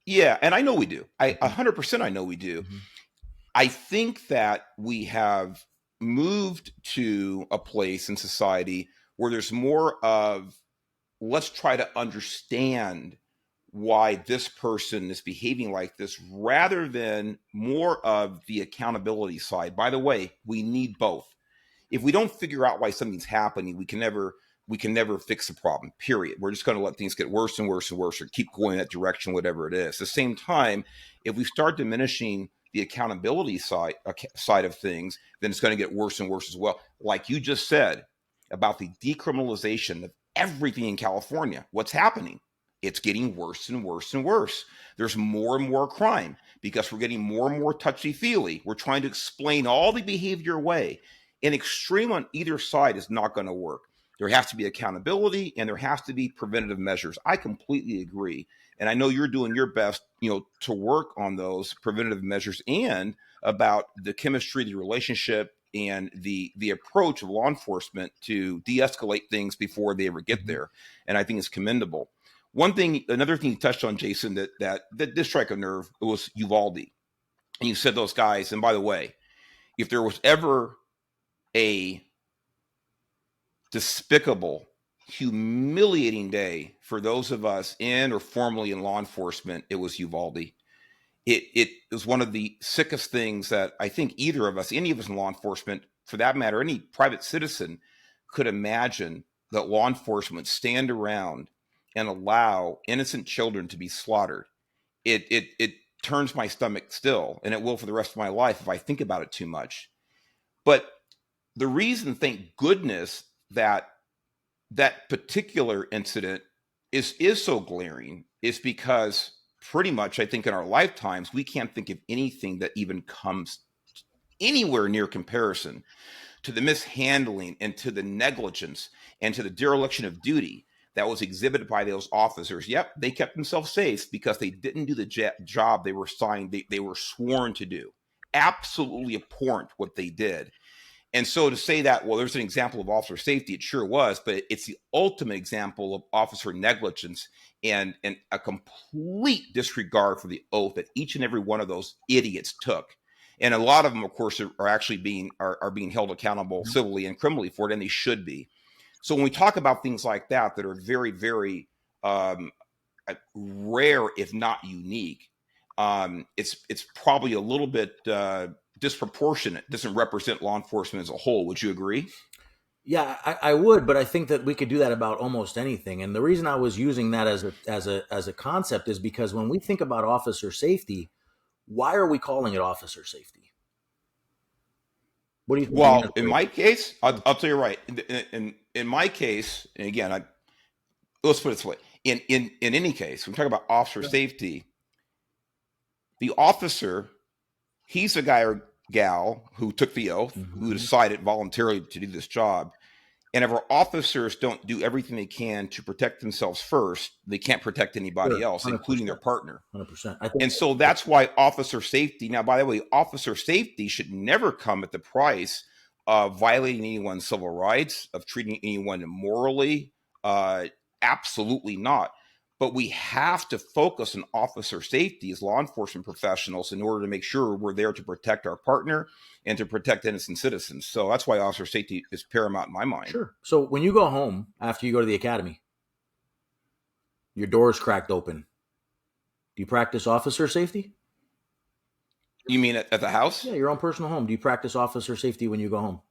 yeah, and I know we do. 100% I know we do.
Mm-hmm.
I think that we have moved to a place in society where there's more of, let's try to understand why this person is behaving like this, rather than more of the accountability side. By the way, we need both. If we don't figure out why something's happening, we can never fix the problem. Period. We're just going to let things get worse and worse and worse, or keep going in that direction, whatever it is. At the same time, if we start diminishing the accountability side of things, then it's going to get worse and worse as well. Like you just said about the decriminalization of everything in California, what's happening? It's getting worse and worse and worse. There's more and more crime because we're getting more and more touchy-feely. We're trying to explain all the behavior away. An extreme on either side is not going to work. There has to be accountability and there has to be preventative measures. I completely agree. And I know you're doing your best, to work on those preventative measures and about the chemistry, the relationship, and the approach of law enforcement to de-escalate things before they ever get there. And I think it's commendable. Another thing you touched on, Jason, that did strike a nerve, was Uvalde. And you said those guys, and by the way, if there was ever a despicable, humiliating day for those of us in or formerly in law enforcement, it was Uvalde. It was one of the sickest things that I think either of us, any of us in law enforcement, for that matter, any private citizen, could imagine that law enforcement stand around and allow innocent children to be slaughtered. It turns my stomach still, and it will for the rest of my life if I think about it too much. But the reason, thank goodness, that particular incident is so glaring is because pretty much I think in our lifetimes we can't think of anything that even comes anywhere near comparison to the mishandling and to the negligence and to the dereliction of duty that was exhibited by those officers. Yep, they kept themselves safe because they didn't do the job they were signed, they were sworn to do. Absolutely abhorrent what they did. And so to say that, well, there's an example of officer safety, it sure was, but it's the ultimate example of officer negligence and a complete disregard for the oath that each and every one of those idiots took. And a lot of them, of course, are actually being held accountable civilly and criminally for it, and they should be. So when we talk about things like that are very, very rare, if not unique, it's probably a little bit disproportionate, doesn't represent law enforcement as a whole. Would you agree?
Yeah, I would, but I think that we could do that about almost anything. And the reason I was using that as a concept is because when we think about officer safety, why are we calling it officer safety? What do you think the
Well,
answer
in
is?
my case, I'll tell you right. In my case, and again, let's put it this way: in any case, when we talk about officer safety, the officer, he's a guy or gal who took the oath, who decided voluntarily to do this job. And if our officers don't do everything they can to protect themselves first, they can't protect anybody
Sure,
else, including their partner.
100%. I think
And so that's why officer safety, now, by the way, officer safety should never come at the price of violating anyone's civil rights, of treating anyone immorally. Absolutely not. But we have to focus on officer safety as law enforcement professionals in order to make sure we're there to protect our partner and to protect innocent citizens. So that's why officer safety is paramount in my mind.
sure. So when you go home after you go to the academy, your door is cracked open. Do you practice officer safety?
You mean at the house?
Yeah, your own personal home. Do you practice officer safety when you go home?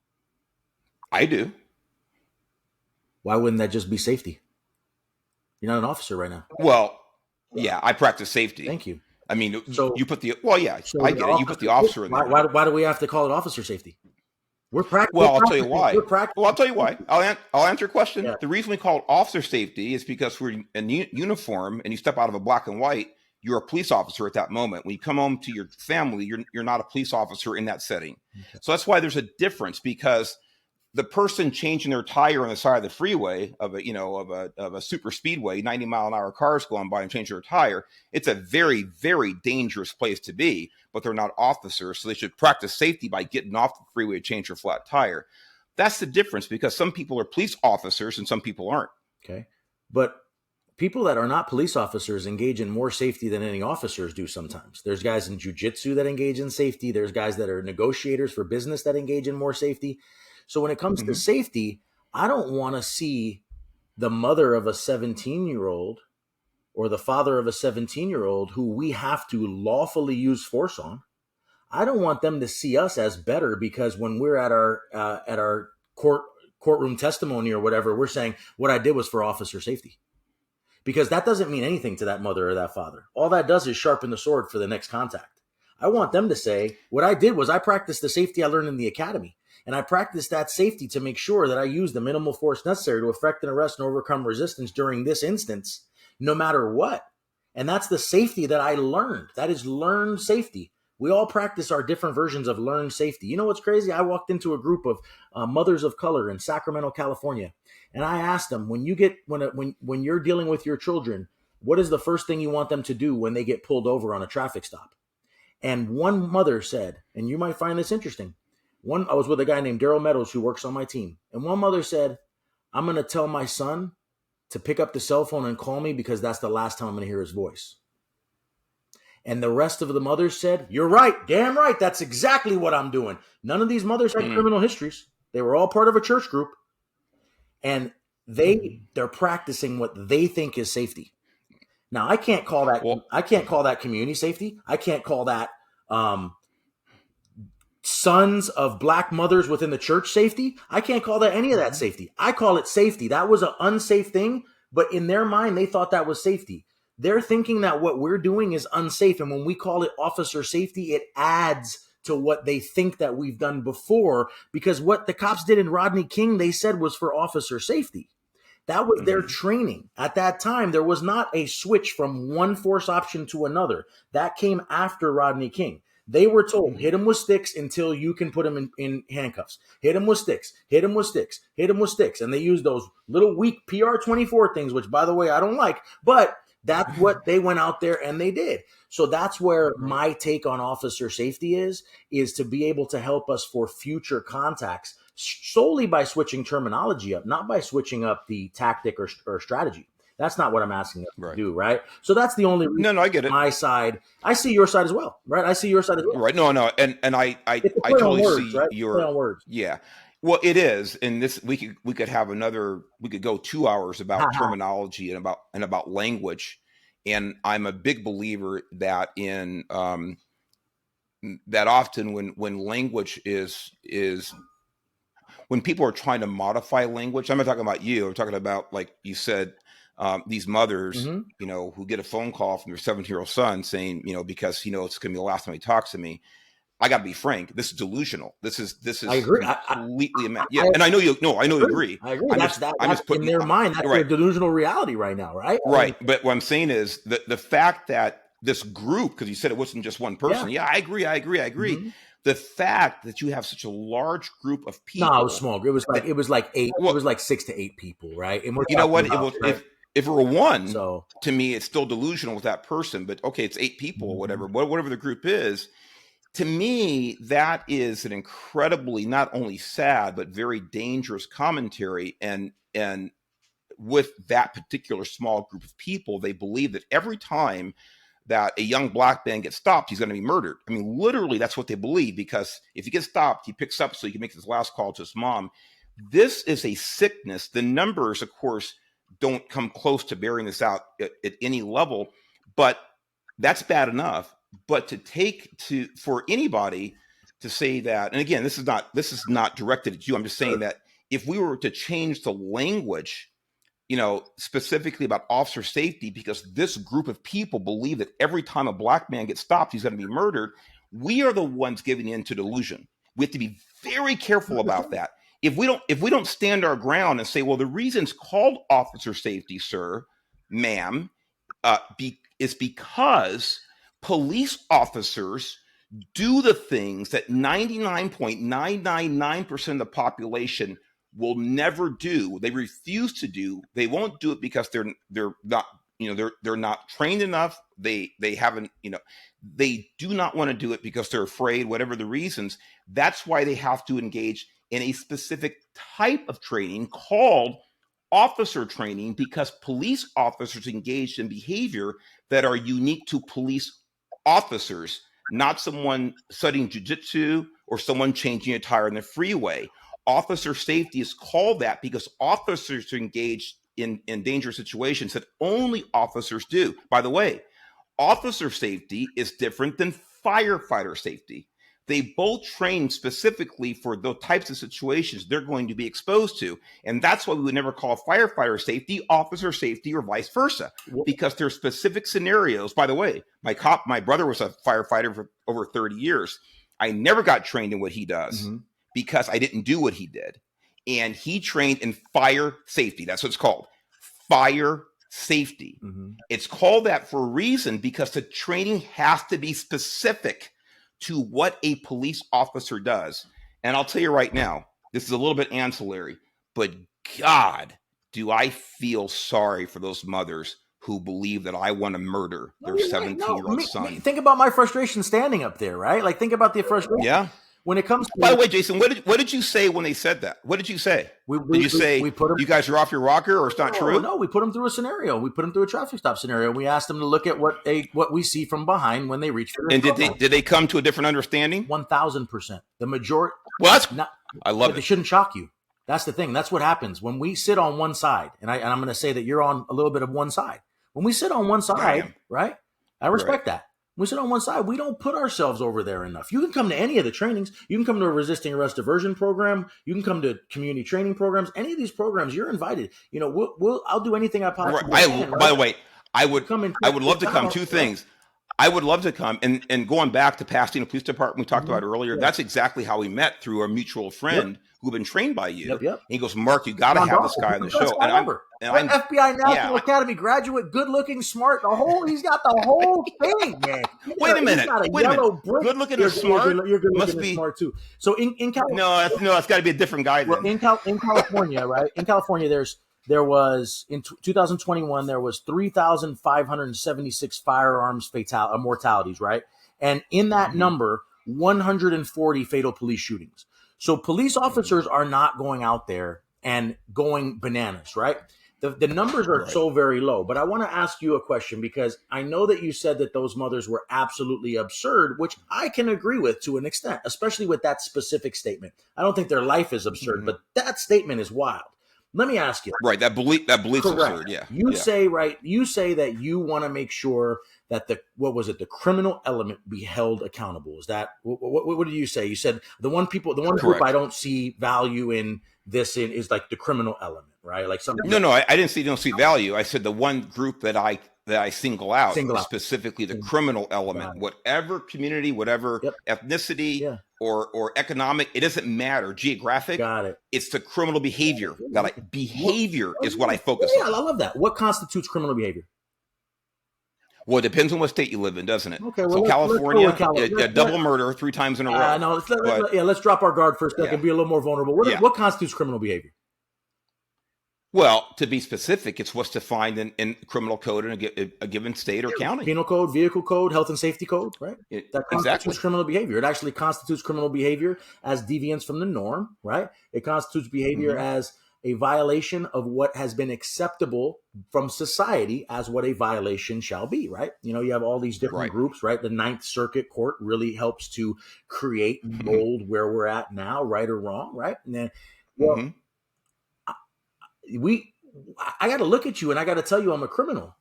I do.
Why wouldn't that just be safety? You're not an officer right now.
Well, yeah, I practice safety.
Thank you.
I mean,
So-
you put the, well, yeah,
So
I get it. You put the officer in there.
Why do we have to call it officer safety? We're practicing.
Well, I'll tell you why.
We're practicing.
Well, I'll tell you why. I'll answer your question.
Yeah.
The reason we call it officer safety is because we're in uniform and you step out of a black and white, you're a police officer at that moment. When you come home to your family, you're not a police officer in that setting.
Okay.
So that's why there's a difference, because the person changing their tire on the side of the freeway of a super speedway, 90-mile-an-hour cars going by and change their tire, it's a very, very dangerous place to be, but they're not officers, so they should practice safety by getting off the freeway to change their flat tire. That's the difference, because some people are police officers and some people aren't.
Okay. But people that are not police officers engage in more safety than any officers do sometimes. There's guys in jiu-jitsu that engage in safety. There's guys that are negotiators for business that engage in more safety. So when it comes to safety, I don't want to see the mother of a 17-year-old or the father of a 17-year-old who we have to lawfully use force on. I don't want them to see us as better because when we're at our courtroom testimony or whatever, we're saying what I did was for officer safety. Because that doesn't mean anything to that mother or that father. All that does is sharpen the sword for the next contact. I want them to say, what I did was I practiced the safety I learned in the academy. And I practiced that safety to make sure that I used the minimal force necessary to effect an arrest and overcome resistance during this instance, no matter what. And that's the safety that I learned. That is learned safety. We all practice our different versions of learned safety. You know what's crazy? I walked into a group of mothers of color in Sacramento, California. And I asked them, when you're dealing with your children, what is the first thing you want them to do when they get pulled over on a traffic stop? And one mother said, and you might find this interesting. I was with a guy named Daryl Meadows who works on my team. And one mother said, I'm going to tell my son to pick up the cell phone and call me because that's the last time I'm going to hear his voice. And the rest of the mothers said, you're right. Damn right. That's exactly what I'm doing. None of these mothers had criminal histories. They were all part of a church group. And they're practicing what they think is safety. Now, I can't call that community safety. I can't call that sons of black mothers within the church safety. I can't call that any of that safety. I call it safety. That was an unsafe thing, but in their mind, they thought that was safety. They're thinking that what we're doing is unsafe. And when we call it officer safety, it adds to what they think that we've done before, because what the cops did in Rodney King, they said was for officer safety. That was their training. At that time, there was not a switch from one force option to another. That came after Rodney King. They were told, hit him with sticks until you can put him in handcuffs. Hit him with sticks, hit him with sticks, hit him with sticks. And they used those little weak PR-24 things, which, by the way, I don't like. But that's what they went out there and they did. So that's where my take on officer safety is to be able to help us for future contacts solely by switching terminology up, not by switching up the tactic or strategy. That's not what I'm asking us to do, right? So that's the only reason.
No, I get it.
My side, I see your side as well, right? I see your side as well.
Right. No, and I totally see
right?
your
words.
Yeah. Well, it is, and this we could have we could go 2 hours about terminology and about language, and I'm a big believer that in that often when language is when people are trying to modify language, I'm not talking about you. I'm talking about, like you said, these mothers, who get a phone call from their 17-year-old son saying, because he knows it's going to be the last time he talks to me. I got to be frank. This is delusional. This is
I agree.
Completely and I know you. No, I know you agree.
I agree. That's in their mind. That's their delusional reality right now, right?
Right. But what I'm saying is the fact that this group, because you said it wasn't just one person. Yeah, I agree. Mm-hmm. The fact that you have such a large group of people.
No, it was small. It was like 8. Well, it was like 6 to 8 people, right? And
you know what? If it were one, to me, it's still delusional with that person. But okay, it's 8 people or whatever the group is. To me, that is an incredibly not only sad but very dangerous commentary. And with that particular small group of people, they believe that every time that a young black man gets stopped, he's going to be murdered. I mean, literally, that's what they believe, because if he gets stopped, he picks up so he can make his last call to his mom. This is a sickness. The numbers, of course, don't come close to bearing this out at any level, but that's bad enough. But for anybody to say that, and again, this is not directed at you. I'm just saying that if we were to change the language, specifically about officer safety, because this group of people believe that every time a black man gets stopped, he's going to be murdered. We are the ones giving in to delusion. We have to be very careful about that. If we don't stand our ground and say, well, the reason it's called officer safety, sir, ma'am, is because police officers do the things that 99.999% of the population will never do. They refuse to do. They won't do it because they're not, they're not trained enough. They haven't, they do not want to do it because they're afraid, whatever the reasons. That's why they have to engage in a specific type of training called officer training, because police officers engage in behavior that are unique to police officers, not someone studying jujitsu or someone changing a tire in the freeway. Officer safety is called that because officers are engaged in dangerous situations that only officers do. By the way, officer safety is different than firefighter safety. They both train specifically for the types of situations they're going to be exposed to. And that's why we would never call firefighter safety officer safety, or vice versa, because there's specific scenarios. By the way, my brother was a firefighter for over 30 years. I never got trained in what he does because I didn't do what he did. And he trained in fire safety. That's what it's called. Fire safety. It's called that for a reason, because the training has to be specific to what a police officer does. And I'll tell you right now, this is a little bit ancillary, but God, do I feel sorry for those mothers who believe that I want to murder their 17-year-old son.
Think about my frustration standing up there, right? Like, think about the frustration.
Yeah.
When it comes to,
by the way, Jason, what did you say when they said that? What did you say? Did you say you guys are off your rocker, or it's not true?
No, we put them through a scenario. We put them through a traffic stop scenario. We asked them to look at what we see from behind when they reach.
And did they come to a different understanding?
1,000%. The majority.
Well, I love it.
They shouldn't shock you. That's the thing. That's what happens when we sit on one side. And I'm going to say that you're on a little bit of one side. When we sit on one side, right? I respect that. We sit on one side. We don't put ourselves over there enough. You can come to any of the trainings. You can come to a resisting arrest diversion program. You can come to community training programs. Any of these programs, you're invited. I'll do anything I possibly can.
By the way, I would love to come. Two things. I would love to come. And going back to Pasadena Police Department, we talked about earlier, that's exactly how we met, through a mutual friend who'd been trained by you. And he goes, Mark, you got to have this guy on the show. And I'm
FBI National Academy graduate, good looking, smart, he's got the whole thing, man.
Wait a minute. Good looking and smart.
You're good looking and smart too. So in California.
No, it's got to be a different guy then.
Well, in California, right? In California, there was in 2021 there was 3,576 firearms mortalities, right? And in that number, 140 fatal police shootings. So police officers are not going out there and going bananas, right? The numbers are so very low. But I want to ask you a question, because I know that you said that those mothers were absolutely absurd, which I can agree with to an extent, especially with that specific statement. I don't think their life is absurd, but that statement is wild. Let me ask you.
Right, that belief's absurd. Yeah.
You say that you want to make sure that the criminal element be held accountable. Is that what did you say? You said the one group I don't see value in this is like the criminal element, right? Like something.
No, I don't see value. I said the one group that I single out specifically the criminal element, whatever community, whatever ethnicity or economic, it doesn't matter. Geographic.
Got it.
It's the criminal behavior. Behavior is what I focus on.
I love that. What constitutes criminal behavior?
Well, it depends on what state you live in, doesn't it?
Okay, well,
so California, double murder 3 times in a row.
No, let's drop our guard for a second and be a little more vulnerable. What constitutes criminal behavior?
Well, to be specific, it's what's defined in criminal code in a given state or county.
Penal code, vehicle code, health and safety code, right? That constitutes criminal behavior. It actually constitutes criminal behavior as deviance from the norm, right? It constitutes behavior as a violation of what has been acceptable from society as what a violation shall be, right? You have all these different groups, right? The Ninth Circuit Court really helps to create and mold where we're at now, right or wrong, right? And then, I got to look at you and I got to tell you I'm a criminal.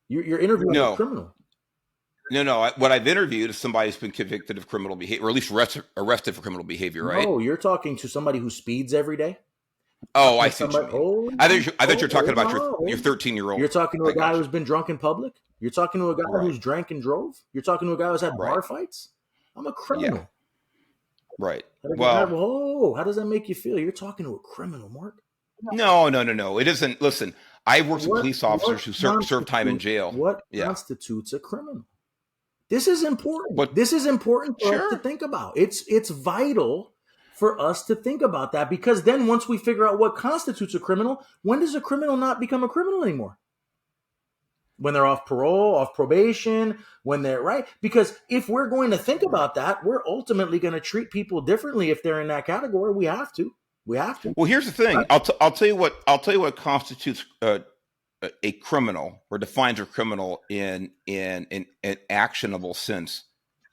You're interviewing a criminal.
No. What I've interviewed is somebody who's been convicted of criminal behavior, or at least arrested for criminal behavior, right?
No, you're talking to somebody who speeds every day.
Oh, I see. I thought you're talking about your 13-year-old.
You're talking to a guy who's been drunk in public. You're talking to a guy who's drank and drove. You're talking to a guy who's had bar fights. I'm a criminal.
Yeah. Right.
How does that make you feel? You're talking to a criminal, Mark.
No. It isn't. Listen, I've worked with police officers who serve time in jail.
What
Yeah.
constitutes a criminal? This is important.
But
this is important for us to
sure.
think about. It's vital for us to think about that, because then once we figure out what constitutes a criminal, when does a criminal not become a criminal anymore? When they're off parole, off probation, when they're right. Because if we're going to think about that, we're ultimately going to treat people differently if they're in that category. We have to.
Well, here's the thing.
Right?
I'll tell you what constitutes a criminal, or defines a criminal in an actionable sense.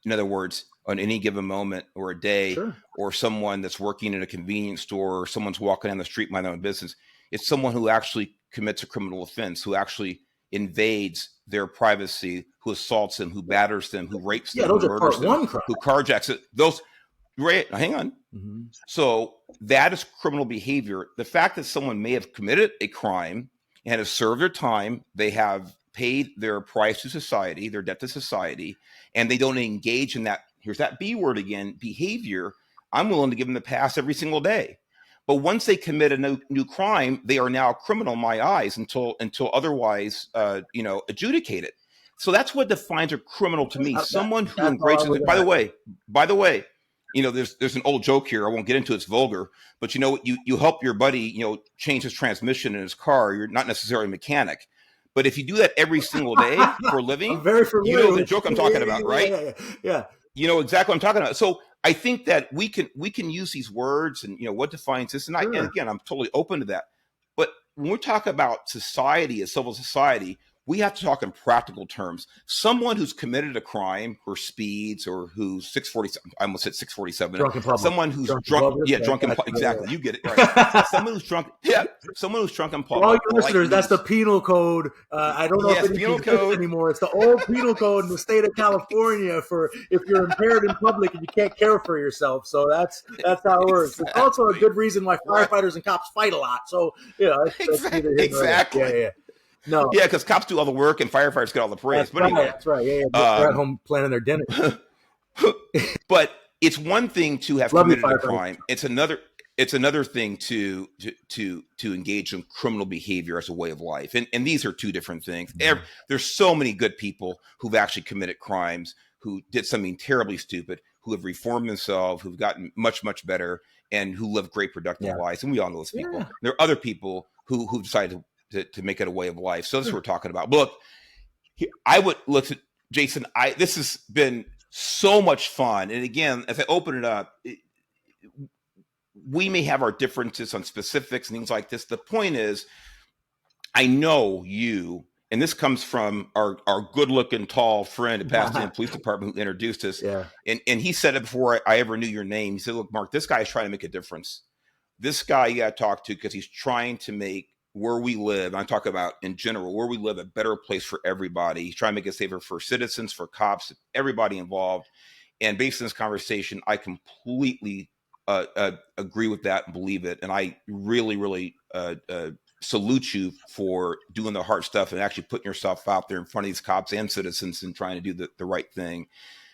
In other words, on any given moment or a day,
Sure.
or someone that's working in a convenience store, or someone's walking down the street minding their own business. It's someone who actually commits a criminal offense, who actually invades their privacy, who assaults them, who batters them, who rapes them,
those
who
are
murders
part
them,
one crime.
who carjacks it. Those, right? Hang on.
Mm-hmm.
So that is criminal behavior. The fact that someone may have committed a crime and have served their time, they have paid their price to society, their debt to society, and they don't engage in that, here's that B word again, behavior, I'm willing to give them the pass every single day. But once they commit a new crime, they are now a criminal in my eyes until otherwise, adjudicated. So that's what defines a criminal to me. Someone who embraces it. By the way, there's an old joke here. I won't get into it. It's vulgar, but you help your buddy, change his transmission in his car. You're not necessarily a mechanic, but if you do that every single day for a living,
I'm very familiar.
You know the joke I'm talking about, right?
Yeah.
You know exactly what I'm talking about. So I think that we can use these words and what defines this, and
Sure.
and again, I'm totally open to that. But when we're talking about society, a civil society, we have to talk in practical terms. Someone who's committed a crime, or speeds, or who's 647, I almost said 647.
Drunk in public.
Someone who's drunk drunk in public. Exactly. You get it. Right. Someone who's drunk. Yeah. Someone who's drunk in public.
For all your listeners, that's the penal code. I don't know if it's
penal code
anymore. It's the old penal code in the state of California for if you're impaired in public and you can't care for yourself. So that's how it works. It's also a good reason why firefighters and cops fight a lot. So
exactly.
Yeah. No.
Yeah, because cops do all the work and firefighters get all the praise.
That's right. Yeah. They're at home planning their dinner.
But it's one thing to have committed a crime. It's another thing to engage in criminal behavior as a way of life. And these are two different things. Mm-hmm. There's so many good people who've actually committed crimes, who did something terribly stupid, who have reformed themselves, who've gotten much, much better, and who live great, productive lives. And we all know those people. Yeah. There are other people who decided to make it a way of life. So that's what we're talking about. But look, I would look at Jason. This has been so much fun. And again, as I open it up, we may have our differences on specifics and things like this. The point is, I know you, and this comes from our good-looking, tall friend who passed in the police department who introduced us.
Yeah.
And he said it before I ever knew your name. He said, look, Mark, this guy is trying to make a difference. This guy you got to talk to because he's trying to make where we live, I talk about in general, where we live, a better place for everybody. He's trying to make it safer for citizens, for cops, everybody involved. And based on this conversation, I completely agree with that and believe it. And I really, really salute you for doing the hard stuff and actually putting yourself out there in front of these cops and citizens and trying to do the right thing.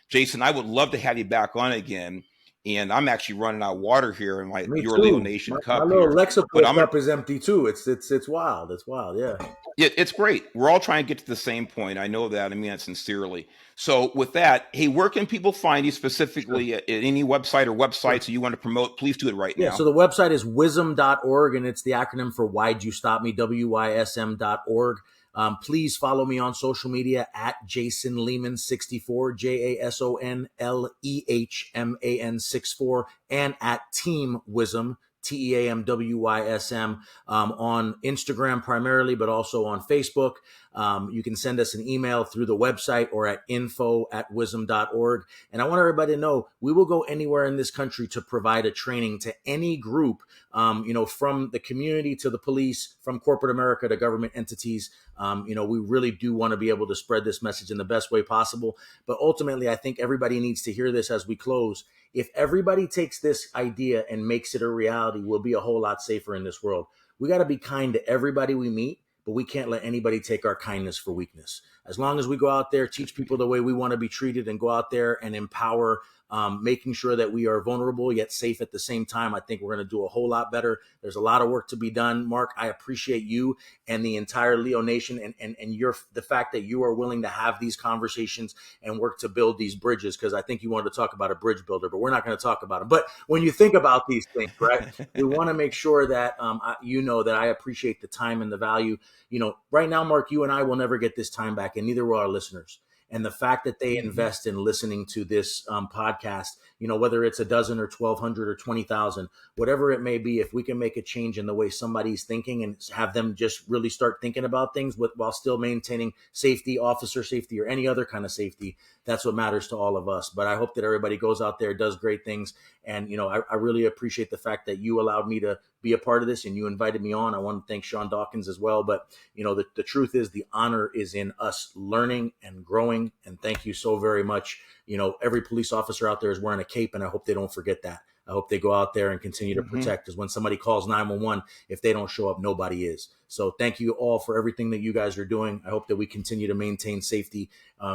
Jason, I would love to have you back on again. And I'm actually running out of water here in your Leo Nation cup.
My little Lexaport cup is empty too. It's wild. It's wild. Yeah.
It's great. We're all trying to get to the same point. I know that. I mean that sincerely. So with that, hey, where can people find you specifically at any website or websites that you want to promote? Please do it right now.
Yeah. So the website is wism.org, and it's the acronym for Why'd You Stop Me? WYSM.org. Please follow me on social media at Jason Lehman 64, JASONLEHMAN 64, and at Team Wism, TEAMWYSM, on Instagram primarily, but also on Facebook. You can send us an email through the website or at info@wism.org. And I want everybody to know we will go anywhere in this country to provide a training to any group, from the community to the police, from corporate America to government entities. We really do want to be able to spread this message in the best way possible. But ultimately, I think everybody needs to hear this as we close. If everybody takes this idea and makes it a reality, we'll be a whole lot safer in this world. We got to be kind to everybody we meet, but we can't let anybody take our kindness for weakness. As long as we go out there, teach people the way we want to be treated, and go out there and empower making sure that we are vulnerable yet safe at the same time. I think we're going to do a whole lot better. There's a lot of work to be done. Mark, I appreciate you and the entire Leo Nation and the fact that you are willing to have these conversations and work to build these bridges, because I think you wanted to talk about a bridge builder, but we're not going to talk about them. But when you think about these things, right, we want to make sure that you know that I appreciate the time and the value. Right now, Mark, you and I will never get this time back, and neither will our listeners. And the fact that they invest in listening to this podcast, whether it's a dozen or 1,200 or 20,000, whatever it may be, if we can make a change in the way somebody's thinking and have them just really start thinking about things while still maintaining safety, officer safety, or any other kind of safety, that's what matters to all of us. But I hope that everybody goes out there, does great things. And, I really appreciate the fact that you allowed me to be a part of this and you invited me on. I want to thank Sean Dawkins as well. But, the truth is the honor is in us learning and growing. And thank you so very much. Every police officer out there is wearing a cape, and I hope they don't forget that. I hope they go out there and continue to protect, because when somebody calls 911, if they don't show up, nobody is. So thank you all for everything that you guys are doing. I hope that we continue to maintain safety,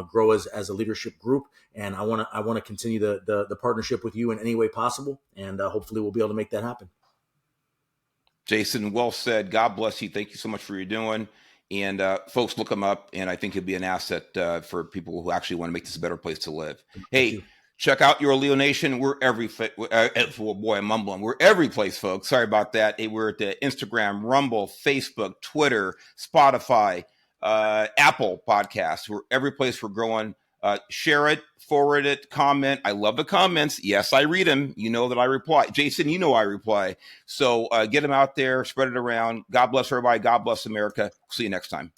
grow as a leadership group. And I want to continue the partnership with you in any way possible. And hopefully we'll be able to make that happen.
Jason, well said. God bless you. Thank you so much for what you're doing. And folks, look him up. And I think he'll be an asset for people who actually want to make this a better place to live. Hey, check out your Leo Nation. We're boy, I'm mumbling. We're every place, folks. Sorry about that. Hey, we're at the Instagram, Rumble, Facebook, Twitter, Spotify, Apple Podcasts. We're every place. We're growing. Share it, forward it, comment. I love the comments. Yes, I read them. You know that I reply. Jason, you know I reply. So get them out there, spread it around. God bless everybody. God bless America. See you next time.